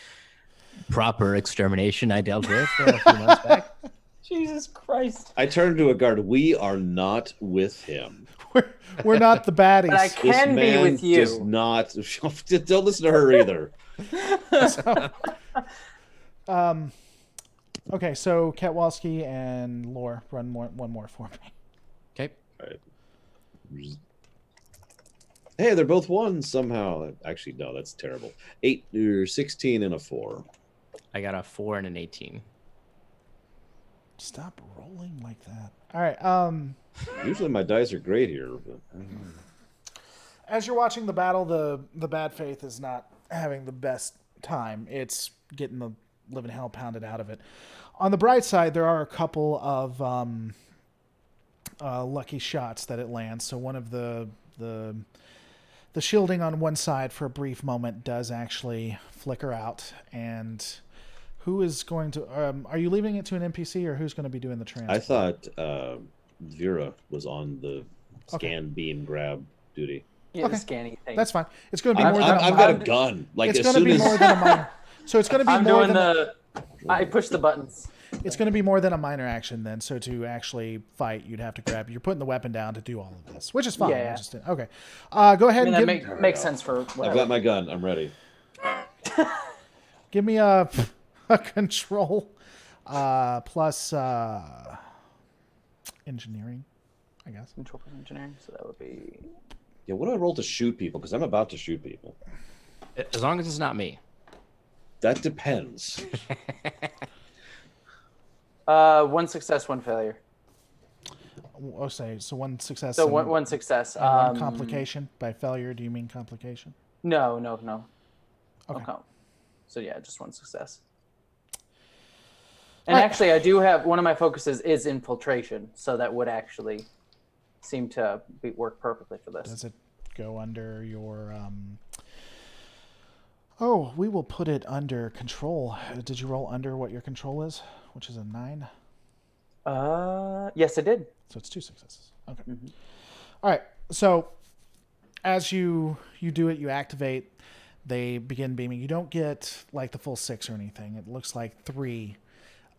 proper extermination I dealt with a few months back. Jesus Christ. I turn to a guard. We are not with him. We're not the baddies. But I can be with you. Does not. Don't listen to her either. Okay, so Ketwalski and Lore run one more for me. Okay. All right. Hey, they're both ones somehow. Actually, no, that's terrible. 8 or 16 and a 4. I got a 4 and an 18. Stop rolling like that. All right. Usually my dice are great here. But As you're watching the battle, the Bad Faith is not having the best time. It's getting the living hell pounded out of it. On the bright side, there are a couple of lucky shots that it lands. So one of the shielding on one side for a brief moment does actually flicker out. And who is going to... are you leaving it to an NPC, or who's going to be doing the transfer? I thought Vera was on the scan beam grab duty. Yeah, the scanning thing. That's fine. It's going to be more than I've got a gun. Like, it's as going to soon be as more than a minor. So it's going to be I'm more doing than I push the buttons. It's going to be more than a minor action then. So to actually fight, you'd have to grab. You're putting the weapon down to do all of this, which is fine. Yeah. Okay. Go ahead I and mean, that makes sense for whatever. I've got my gun. I'm ready. give me a control plus engineering, I guess. Control plus engineering, so that would be... Yeah, what do I roll to shoot people? Because I'm about to shoot people. As long as it's not me. That depends. One success, one failure. Oh, say so one success. So one success. One complication. By failure, do you mean complication? No. Okay. So yeah, just one success. And actually, I do have one of my focuses is infiltration, so that would actually seem to work perfectly for this. Does it go under your? Oh, we will put it under control. Did you roll under what your control is, which is a 9? Yes, I did. So it's 2 successes. Okay. Mm-hmm. All right. So as you do it, you activate. They begin beaming. You don't get like the full 6 or anything. It looks like 3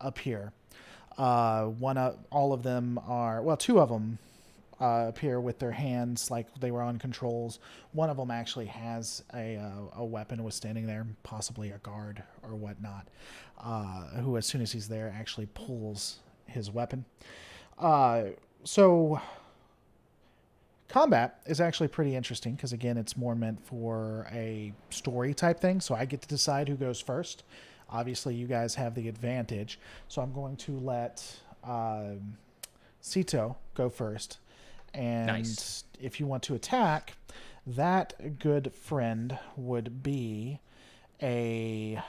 appear. All of them are, well, 2 of them appear with their hands like they were on controls. One of them actually has a weapon, was standing there, possibly a guard or whatnot, who as soon as he's there actually pulls his weapon. So combat is actually pretty interesting because, again, it's more meant for a story type thing, so I get to decide who goes first. Obviously, you guys have the advantage, so I'm going to let Cito go first. And nice. If you want to attack, that good friend would be a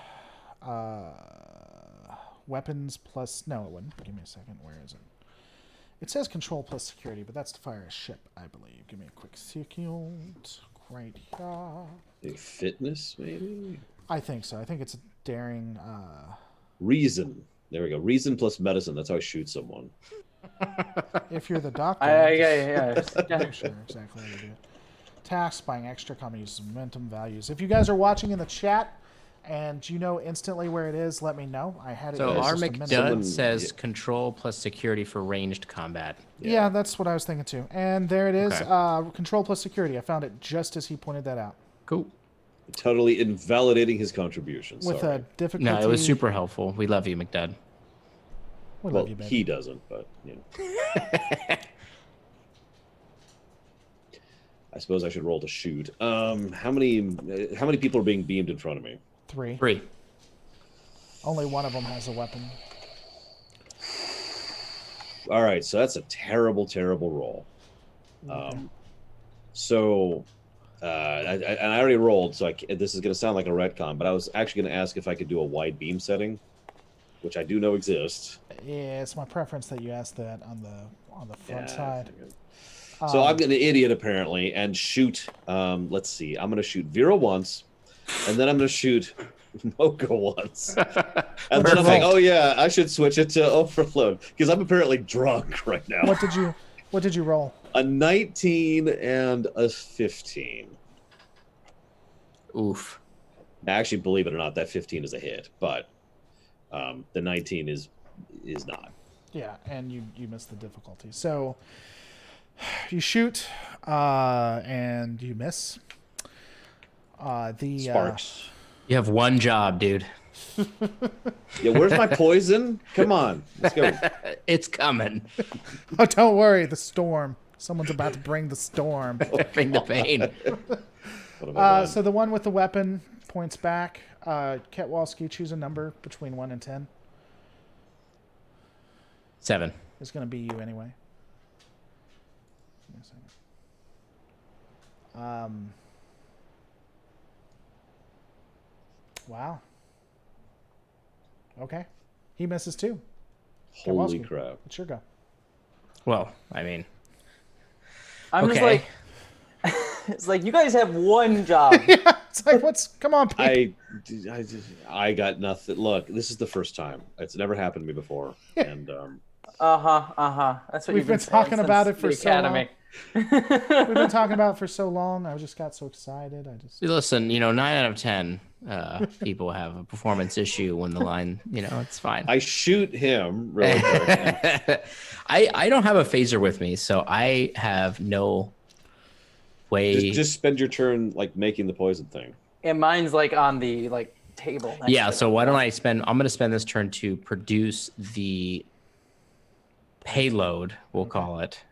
weapons plus... No, it wouldn't. Give me a second. Where is it? It says control plus security, but that's to fire a ship, I believe. Give me a quick second. Right here. A fitness, maybe? I think so. I think it's a daring... Reason. There we go. Reason plus medicine. That's how I shoot someone. If you're the doctor, yeah. I'm sure exactly how you do it. Task, buying extra, common uses, momentum, values. If you guys are watching in the chat and you know instantly where it is, let me know. I had it. So our McDud says control plus security for ranged combat. Yeah, that's what I was thinking too. And there it is. Okay. Control plus security. I found it just as he pointed that out. Cool. Totally invalidating his contribution. With a difficulty. No, it was super helpful. We love you, McDud. Well, he doesn't, but you know. I suppose I should roll to shoot. How many people are being beamed in front of me? 3. Only one of them has a weapon. All right, so that's a terrible, terrible roll. So, I already rolled, so this is going to sound like a retcon, but I was actually going to ask if I could do a wide beam setting, which I do know exists. Yeah, it's my preference that you ask that on the front side. So I'm an idiot apparently, and shoot. Let's see. I'm going to shoot Vera once, and then I'm going to shoot Mocha once, and then I'm like, oh yeah, I should switch it to Overload because I'm apparently drunk right now. What did you roll? A 19 and a 15. Oof. Actually, believe it or not, that 15 is a hit, but the 19 is not. Yeah, and you missed the difficulty. So you shoot, and you miss. The Sparks. You have one job, dude. Yeah, where's my poison? Come on, let's go. It's coming. Oh, don't worry, the storm. Someone's about to bring the storm. Bring the pain. So the one with the weapon points back. Ketwalski, choose a number between 1 and 10. 7. It's going to be you anyway. Give me a second. Wow. Okay. He misses too. Holy Ketwalski, crap. it's your go. Well, I mean, I'm just okay. like, it's like you guys have one job. Yeah, it's like, come on, Pete. I got nothing. Look, this is the first time. It's never happened to me before, and That's what We've been saying talking about since it for the so long. academy. We've been talking about it for so long. I just got so excited. listen, 9 out of 10 people have a performance issue when the line, it's fine. I shoot him really quick. I don't have a phaser with me, so I have no way. Just spend your turn making the poison thing. And mine's on the table. Yeah, so why don't I'm going to spend this turn to produce the payload, we'll call it,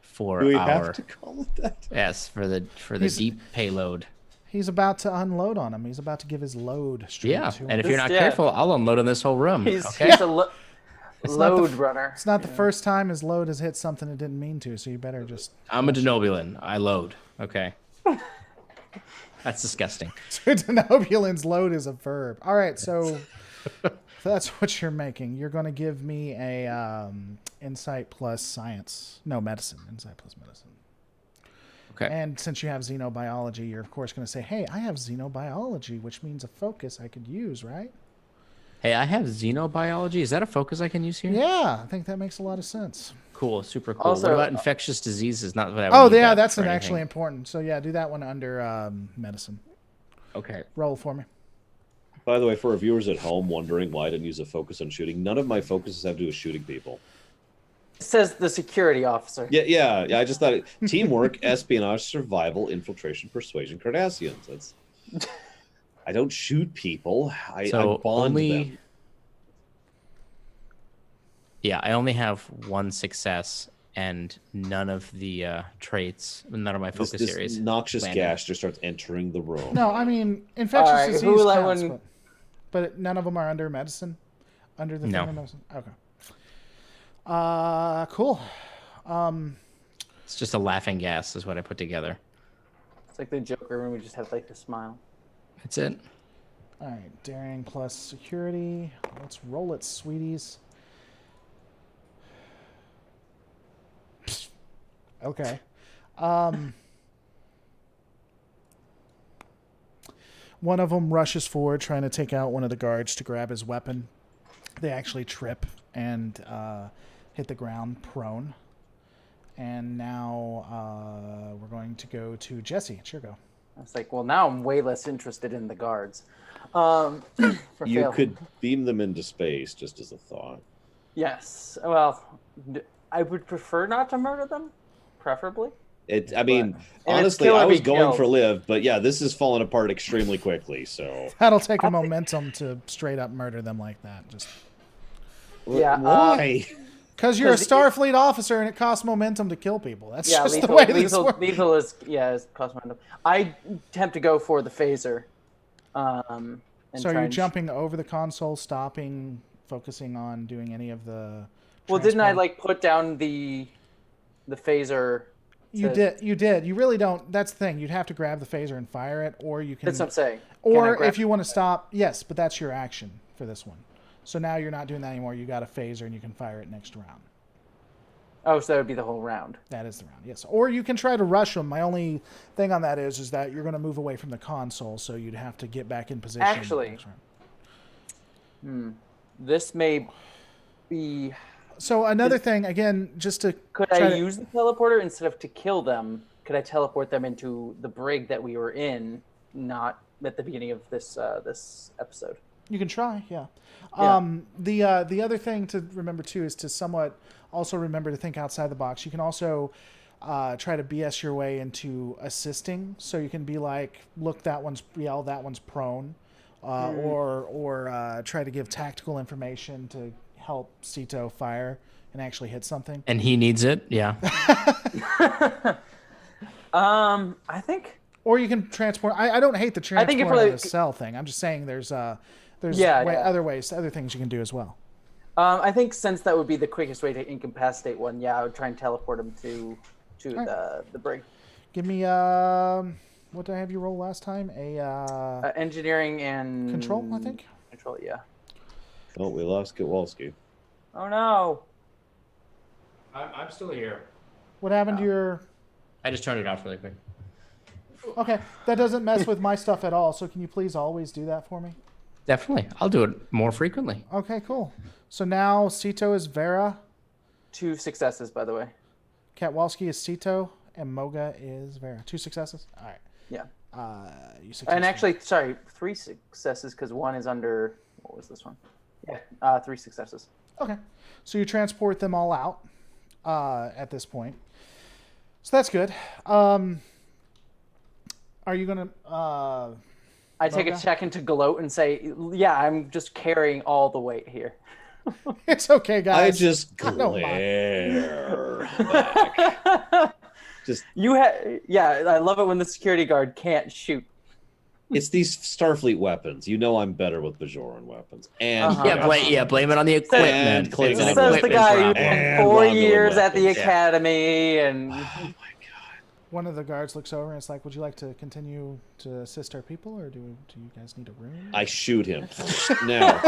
for Do we our have to call it that? yes, for the deep payload. He's about to unload on him. He's about to give his load straight to him. And if you're not careful, I'll unload in this whole room. He's a load runner. It's not the first time his load has hit something it didn't mean to, so you better just... I'm a Denobulan. I load. Okay. That's disgusting. So Denobulan's load is a verb. All right, so that's what you're making. You're going to give me a insight plus science. No, medicine. Insight plus medicine. Okay. And since you have xenobiology, you're of course going to say, hey, I have xenobiology, which means a focus I could use, right? Hey, I have xenobiology. Is that a focus I can use here? Yeah, I think that makes a lot of sense. Cool, super cool. Also, what about infectious diseases? Not what I would need yeah, that that's for anything. actually important. So yeah, do that one under medicine. Okay. Roll for me. By the way, for our viewers at home wondering why I didn't use a focus on shooting, none of my focuses have to do with shooting people. It says the security officer. Yeah. I just thought teamwork, espionage, survival, infiltration, persuasion, Cardassians. That's. I don't shoot people. I bond them. Yeah, I only have one success and none of the traits, none of my focus this areas. Noxious landed. gas just starts entering the room. No, I mean infectious All right, disease who let counts, one- but none of them are under medicine. Under the No. thing of medicine. Okay. Cool. It's just a laughing gas is what I put together. It's like the Joker when we just have the smile. That's it. All right, daring plus security. Let's roll it, sweeties. Okay. One of them rushes forward, trying to take out one of the guards to grab his weapon. They actually trip and hit the ground prone. And now we're going to go to Jesse. It's your go. It's like, well, now I'm way less interested in the guards. You could beam them into space, just as a thought. Yes. Well, I would prefer not to murder them, preferably. Honestly, I was going for live, but yeah, this is falling apart extremely quickly. So That'll take a momentum to straight up murder them like that. Just Yeah. why? because you're a Starfleet officer and it costs momentum to kill people. That's just lethal, the way this works. lethal is cost momentum. I attempt to go for the phaser. And So try you're and jumping over the console, stopping, focusing on doing any of the. Well, didn't I transport? put down the phaser? You did. You really don't. That's the thing. You'd have to grab the phaser and fire it, or you can. That's what I'm saying. Or if you want to stop, yes, but that's your action for this one. So now you're not doing that anymore. You got a phaser and you can fire it next round. Oh, so that would be the whole round. That is the round, yes. Or you can try to rush them. My only thing on that is that you're going to move away from the console, so you'd have to get back in position. Actually, this may be... So another thing, again, just to... Could I use the teleporter instead of to kill them? Could I teleport them into the brig that we were in, not at the beginning of this this episode? You can try, yeah. The other thing to remember, too, is to somewhat also remember to think outside the box. You can also try to BS your way into assisting. So you can be like, look, that one's prone. Or try to give tactical information to help Cito fire and actually hit something. And he needs it, yeah. I think... Or you can transport... I don't hate the transport on the cell thing. I'm just saying there's other things you can do as well. I think since that would be the quickest way to incapacitate one, I would try and teleport him to the brig. Give me what did I have you roll last time? Engineering and control, I think. Control, yeah. Oh, we lost Kowalski. Oh no! I'm still here. What happened to your? I just turned it off really quick. Okay, that doesn't mess with my stuff at all. So can you please always do that for me? Definitely, I'll do it more frequently. Okay, cool. So now Cito is Vera. 2 successes, by the way. Katwalski is Cito, and Moga is Vera. 2 successes. All right. Yeah. You and actually, sorry, 3 successes because 1 is under. What was this one? Yeah. 3 successes. Okay. So you transport them all out at this point. So that's good. Are you gonna? I take a second to gloat and say, "Yeah, I'm just carrying all the weight here." It's okay, guys. I just glare back. Just I love it when the security guard can't shoot. It's these Starfleet weapons. You know I'm better with Bajoran weapons. And blame it on the equipment. And This says the guy who spent 4 years at the academy and. Oh my god! One of the guards looks over and it's like, "Would you like to continue to assist our people, or do you guys need a room?" I shoot him now.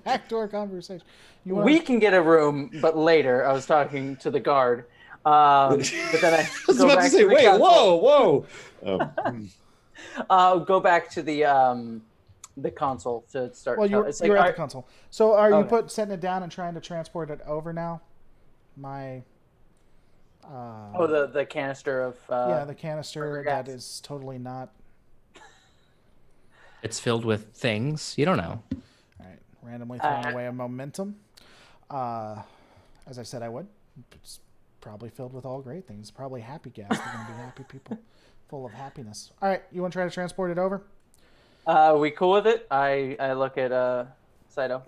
Backdoor conversation. We can get a room, but later. I was talking to the guard, but then I was about to say, "Wait, whoa!" Go back to the console to start. Well, you're at the console. So are you setting it down and trying to transport it over now? The canister of the canister that is totally not. It's filled with things you don't know. All right, randomly throwing away a momentum. As I said, I would. It's probably filled with all great things. Probably happy gas. They're going to be happy people, full of happiness. All right, you want to try to transport it over? We cool with it? I look at Cito.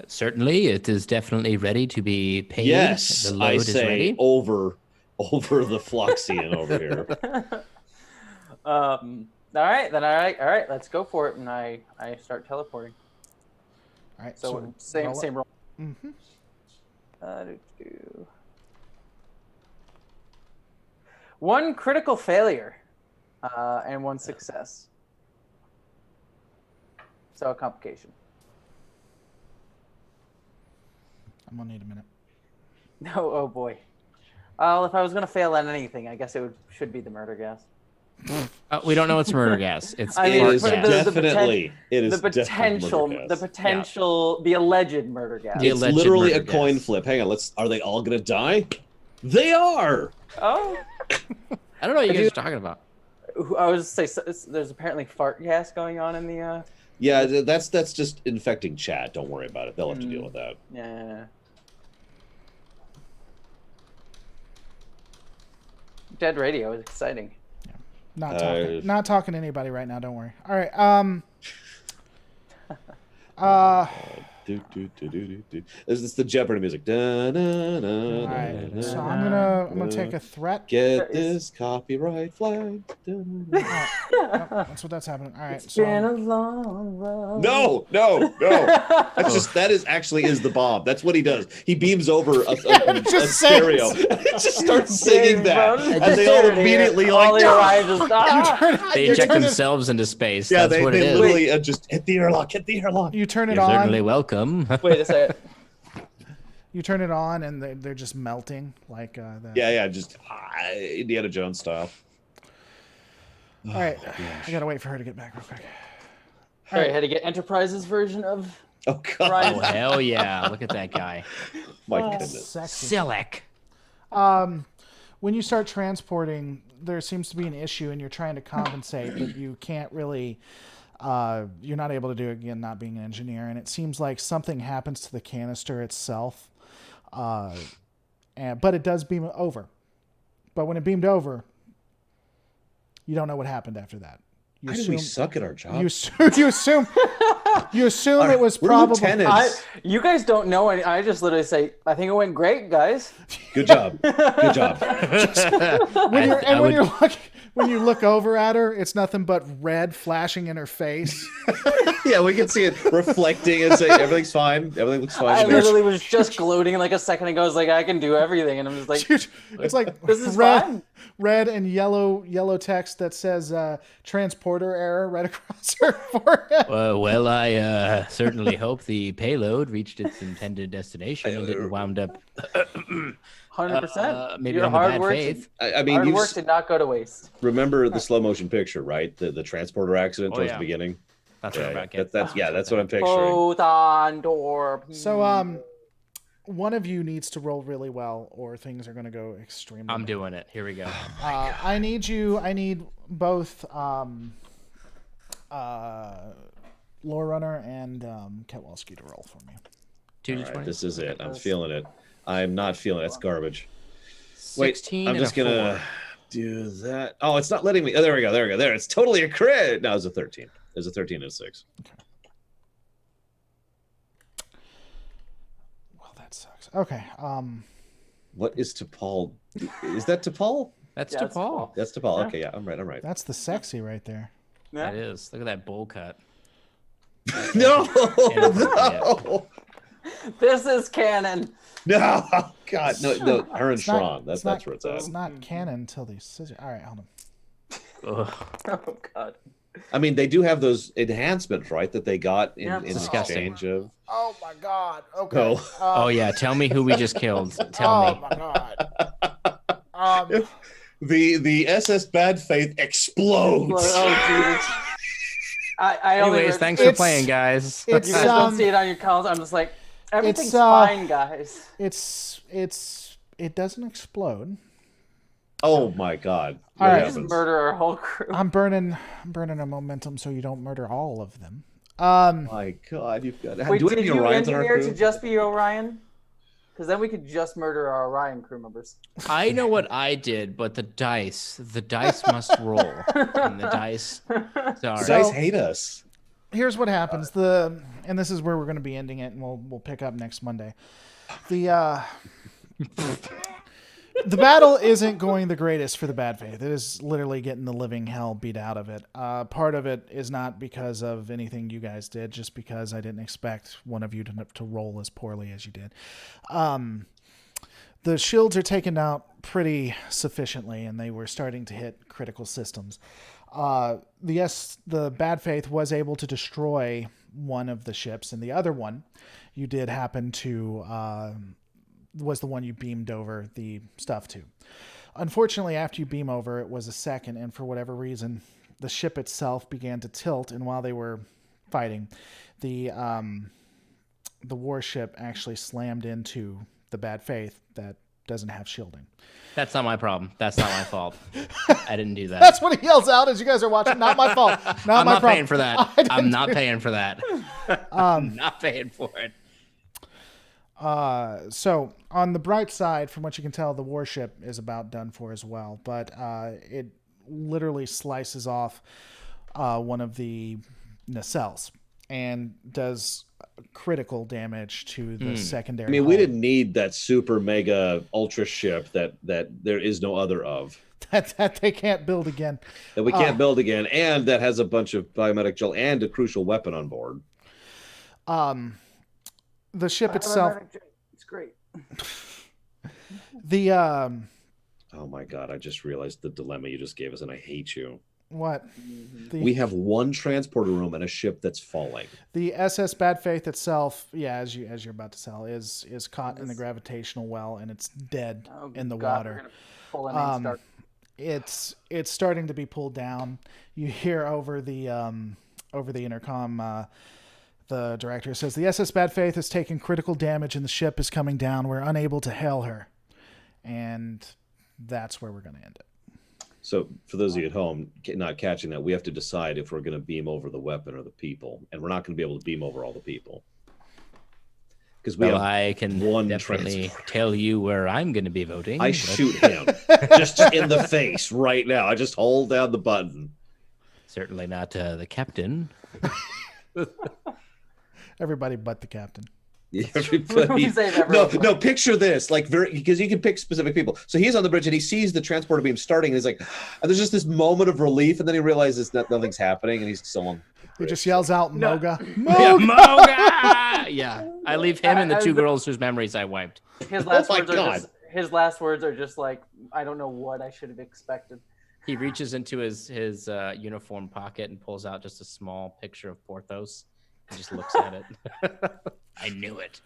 Certainly, it is definitely ready to be paid. Yes, the load I is say ready. over the Floxian over here. All right, let's go for it, and I start teleporting. All right, so same roll. Mm-hmm. One critical failure, and 1 success. So a complication. I'm gonna need a minute. No, oh boy. Well, if I was gonna fail at anything, I guess should be the murder gas. We don't know it's murder gas. It's it is definitely the potential, the alleged murder gas. It's literally a coin flip. Hang on, are they all gonna die? They are. Oh. I don't know what you guys are talking about. I was say there's apparently fart gas going on in the. Yeah, that's just infecting chat. Don't worry about it. They'll have to deal with that. Yeah. Dead radio is exciting. Yeah. Not talking to anybody right now. Don't worry. All right. This is the Jeopardy music. All right. So I'm gonna take a threat. Get this copyright flag. That's what that's happening. All right. It's been a long road. No. That is the bomb. That's what he does. He beams over a stereo. Just starts singing that, and they all immediately they eject themselves into space. Yeah, That's what it is. Literally just hit the airlock. You turn it You're on. certainly welcome. Wait a second. You turn it on, and they're just melting like that. Yeah, just Indiana Jones style. All right, I gotta wait for her to get back real quick. All right, had to get Enterprise's version of. Oh God! Ryan. Oh hell yeah! Look at that guy. My goodness. Sexy. Silek. When you start transporting, there seems to be an issue, and you're trying to compensate, but you can't really. You're not able to do it again, not being an engineer, and it seems like something happens to the canister itself. But it does beam over. But when it beamed over, you don't know what happened after that. Why do we suck at our job? You assume it was We're probably. lieutenants. You guys don't know any. I just literally say, I think it went great, guys. Good job. Good job. When you look over at her, it's nothing but red flashing in her face. Yeah, we can see it reflecting and saying everything's fine. Everything looks fine. I literally was just gloating like a second ago. I was like, I can do everything, and I'm just like, Dude, it's like this is fine. Red and yellow text that says transporter error right across her forehead. Well, I certainly hope the payload reached its intended destination and didn't wound up 100%. maybe Your on the hard bad work. faith. I mean, Hard you work did not go to waste. remember the slow motion picture, right? The transporter accident towards the beginning. That's what I'm about to Yeah, get. that's what I'm picturing. Photon door. So one of you needs to roll really well, or things are going to go extremely. I'm bad. doing it. Here we go. I need both Lore Runner and Ketwalski to roll for me. 2d20. This is it. I'm feeling it. I'm not feeling it. That's garbage. 16 Wait, I'm and just a gonna 4. do that. Oh, it's not letting me. Oh, there we go. There. It's totally a crit. No, it's a 13. It's a 13 and a 6. Okay. Well, that sucks. Okay. What is T'Pol? Is that T'Pol? That's Yeah, to it's Paul. Paul. That's T'Pol. Yeah. Okay, yeah, I'm right. That's the sexy right there. Yeah. That is. Look at that bowl cut. No, Yeah. no, This is canon. no, God, no. Her and It's not- Strong. That's where it's at. It's not canon until these scissors. All right, hold on. Ugh. Oh God. I mean, they do have those enhancements, right? That they got in Disgusting. exchange of. Oh my God. Okay. Oh. Oh yeah, tell me who we just killed. Tell me. my God. The SS Bad Faith explodes. Oh Jesus. I only Anyways, heard- thanks for It's- playing, guys. it's You guys don't um, see it on your calendar. I'm just like, everything's it's, fine, guys. it doesn't explode. Oh my God! All What right. Just happens? murder our whole crew. I'm burning a momentum so you don't murder all of them. My God, you've got. Wait, do we have did any you Orions on our engineer crew? to just be Orion? Because then we could just murder our Orion crew members. I know what I did, but the dice must roll. And the dice, sorry. You guys hate us. Here's what happens. And this is where we're going to be ending it, and we'll pick up next Monday. The battle isn't going the greatest for the Bad Faith. It is literally getting the living hell beat out of it. Part of it is not because of anything you guys did, just because I didn't expect one of you to roll as poorly as you did. The shields are taken out pretty sufficiently, and they were starting to hit critical systems. The Bad Faith was able to destroy one of the ships, and the other one you did happen to... was the one you beamed over the stuff to. Unfortunately, after you beam over, it was a second, and for whatever reason, the ship itself began to tilt, and while they were fighting, the warship actually slammed into the Bad Faith that doesn't have shielding. That's not my problem. That's not my fault. I didn't do that. That's what he yells out as you guys are watching. Not my fault. I'm my not problem. paying for that. I'm not paying for that. I'm not paying for it. So on the bright side, from what you can tell, the warship is about done for as well, but it literally slices off one of the nacelles and does critical damage to the secondary. I mean, we hull. didn't need that super mega ultra ship that there is no other of. that they can't build again. That we can't build again, and that has a bunch of biomedic gel and a crucial weapon on board. The ship itself, It's great. the Oh my God, I just realized the dilemma you just gave us, and I hate you. What? We have one transporter room and a ship that's falling. The SS Bad Faith itself, as you're about to tell, is caught in the gravitational well and it's dead in the water. We're gonna pull an It's starting to be pulled down. You hear over the intercom, the director says the SS Bad Faith has taken critical damage and the ship is coming down. We're unable to hail her, and that's where we're going to end it. So for those of you at home not catching that, we have to decide if we're going to beam over the weapon or the people, and we're not going to be able to beam over all the people because I can definitely tell you where I'm going to be voting. I shoot him just in the face right now. I just hold down the button. Certainly not the captain. Everybody but the captain. Everybody. No, picture this, because you can pick specific people. So he's on the bridge and he sees the transporter beam starting, and he's like, and there's just this moment of relief, and then he realizes that nothing's happening, and he's still on. He just yells out, "Moga, Moga!" Yeah, Moga! Yeah, I leave him and the two girls whose memories I wiped. His last words are just like, I don't know what I should have expected. He reaches into his uniform pocket and pulls out just a small picture of Porthos. He just looks at it. I knew it.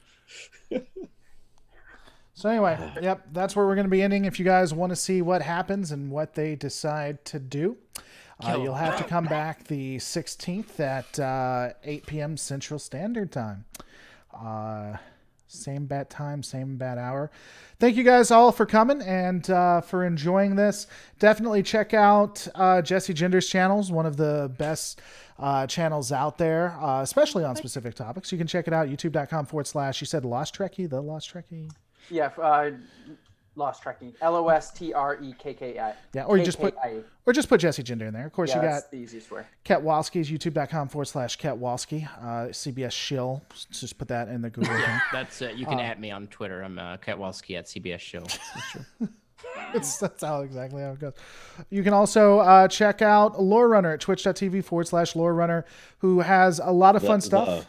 So anyway, yep, that's where we're going to be ending. If you guys want to see what happens and what they decide to do, you'll have to come back the 16th at 8 p.m. Central Standard Time. Same bat time, same bat hour. Thank you guys all for coming and for enjoying this. Definitely check out Jesse Gender's channels, one of the best channels out there, especially on specific topics. You can check it out, youtube.com/, you said Lost Trekkie, the Lost Trekkie? Yeah, Lost Trekkie. LOSTREKKI. Yeah, or you just put Jesse Gender in there. Of course, you got the easiest way. Ketwalski's youtube.com/Ketwalski. CBS Shill. Just put that in the Google thing. That's you can at me on Twitter. I'm Ketwalski at CBS Shill. That's exactly how it goes. You can also check out Lore Runner at twitch.tv/LoreRunner, who has a lot of fun stuff.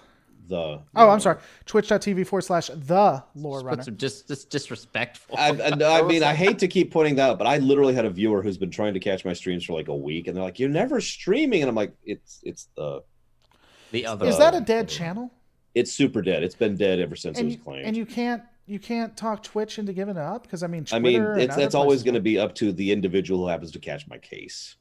I'm sorry. Twitch.tv/the Lore Runner. Just disrespectful. I mean, I hate to keep pointing that out, but I literally had a viewer who's been trying to catch my streams for like a week, and they're like, "You're never streaming," and I'm like, "It's the other." Is that a dead channel? It's super dead. It's been dead ever since it was claimed. And you can't talk Twitch into giving it up because Twitter. That's always going to be up to the individual who happens to catch my case.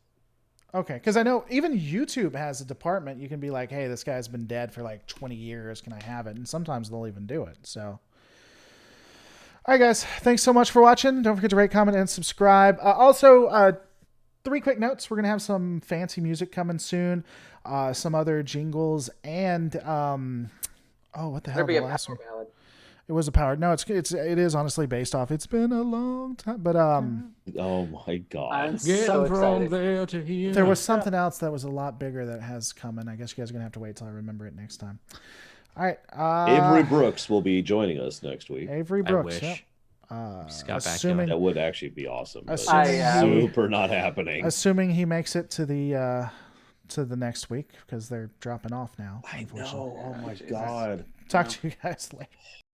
Okay, because I know even YouTube has a department. You can be like, hey, this guy's been dead for like 20 years. Can I have it? And sometimes they'll even do it. So, all right, guys. Thanks so much for watching. Don't forget to rate, comment, and subscribe. Also, 3 quick notes. We're going to have some fancy music coming soon. Some other jingles. And, what the hell? The last one? Ballad. It was a power. No, it is honestly based off. It's been a long time, but oh my god! I'm so excited. There to here. There was something else that was a lot bigger that has coming. I guess you guys are gonna have to wait till I remember it next time. All right. Avery Brooks will be joining us next week. Avery Brooks. I wish. Yep. Assuming that would actually be awesome. Super not happening. Assuming he makes it to the next week because they're dropping off now. I know. Oh my god. Talk to you guys later.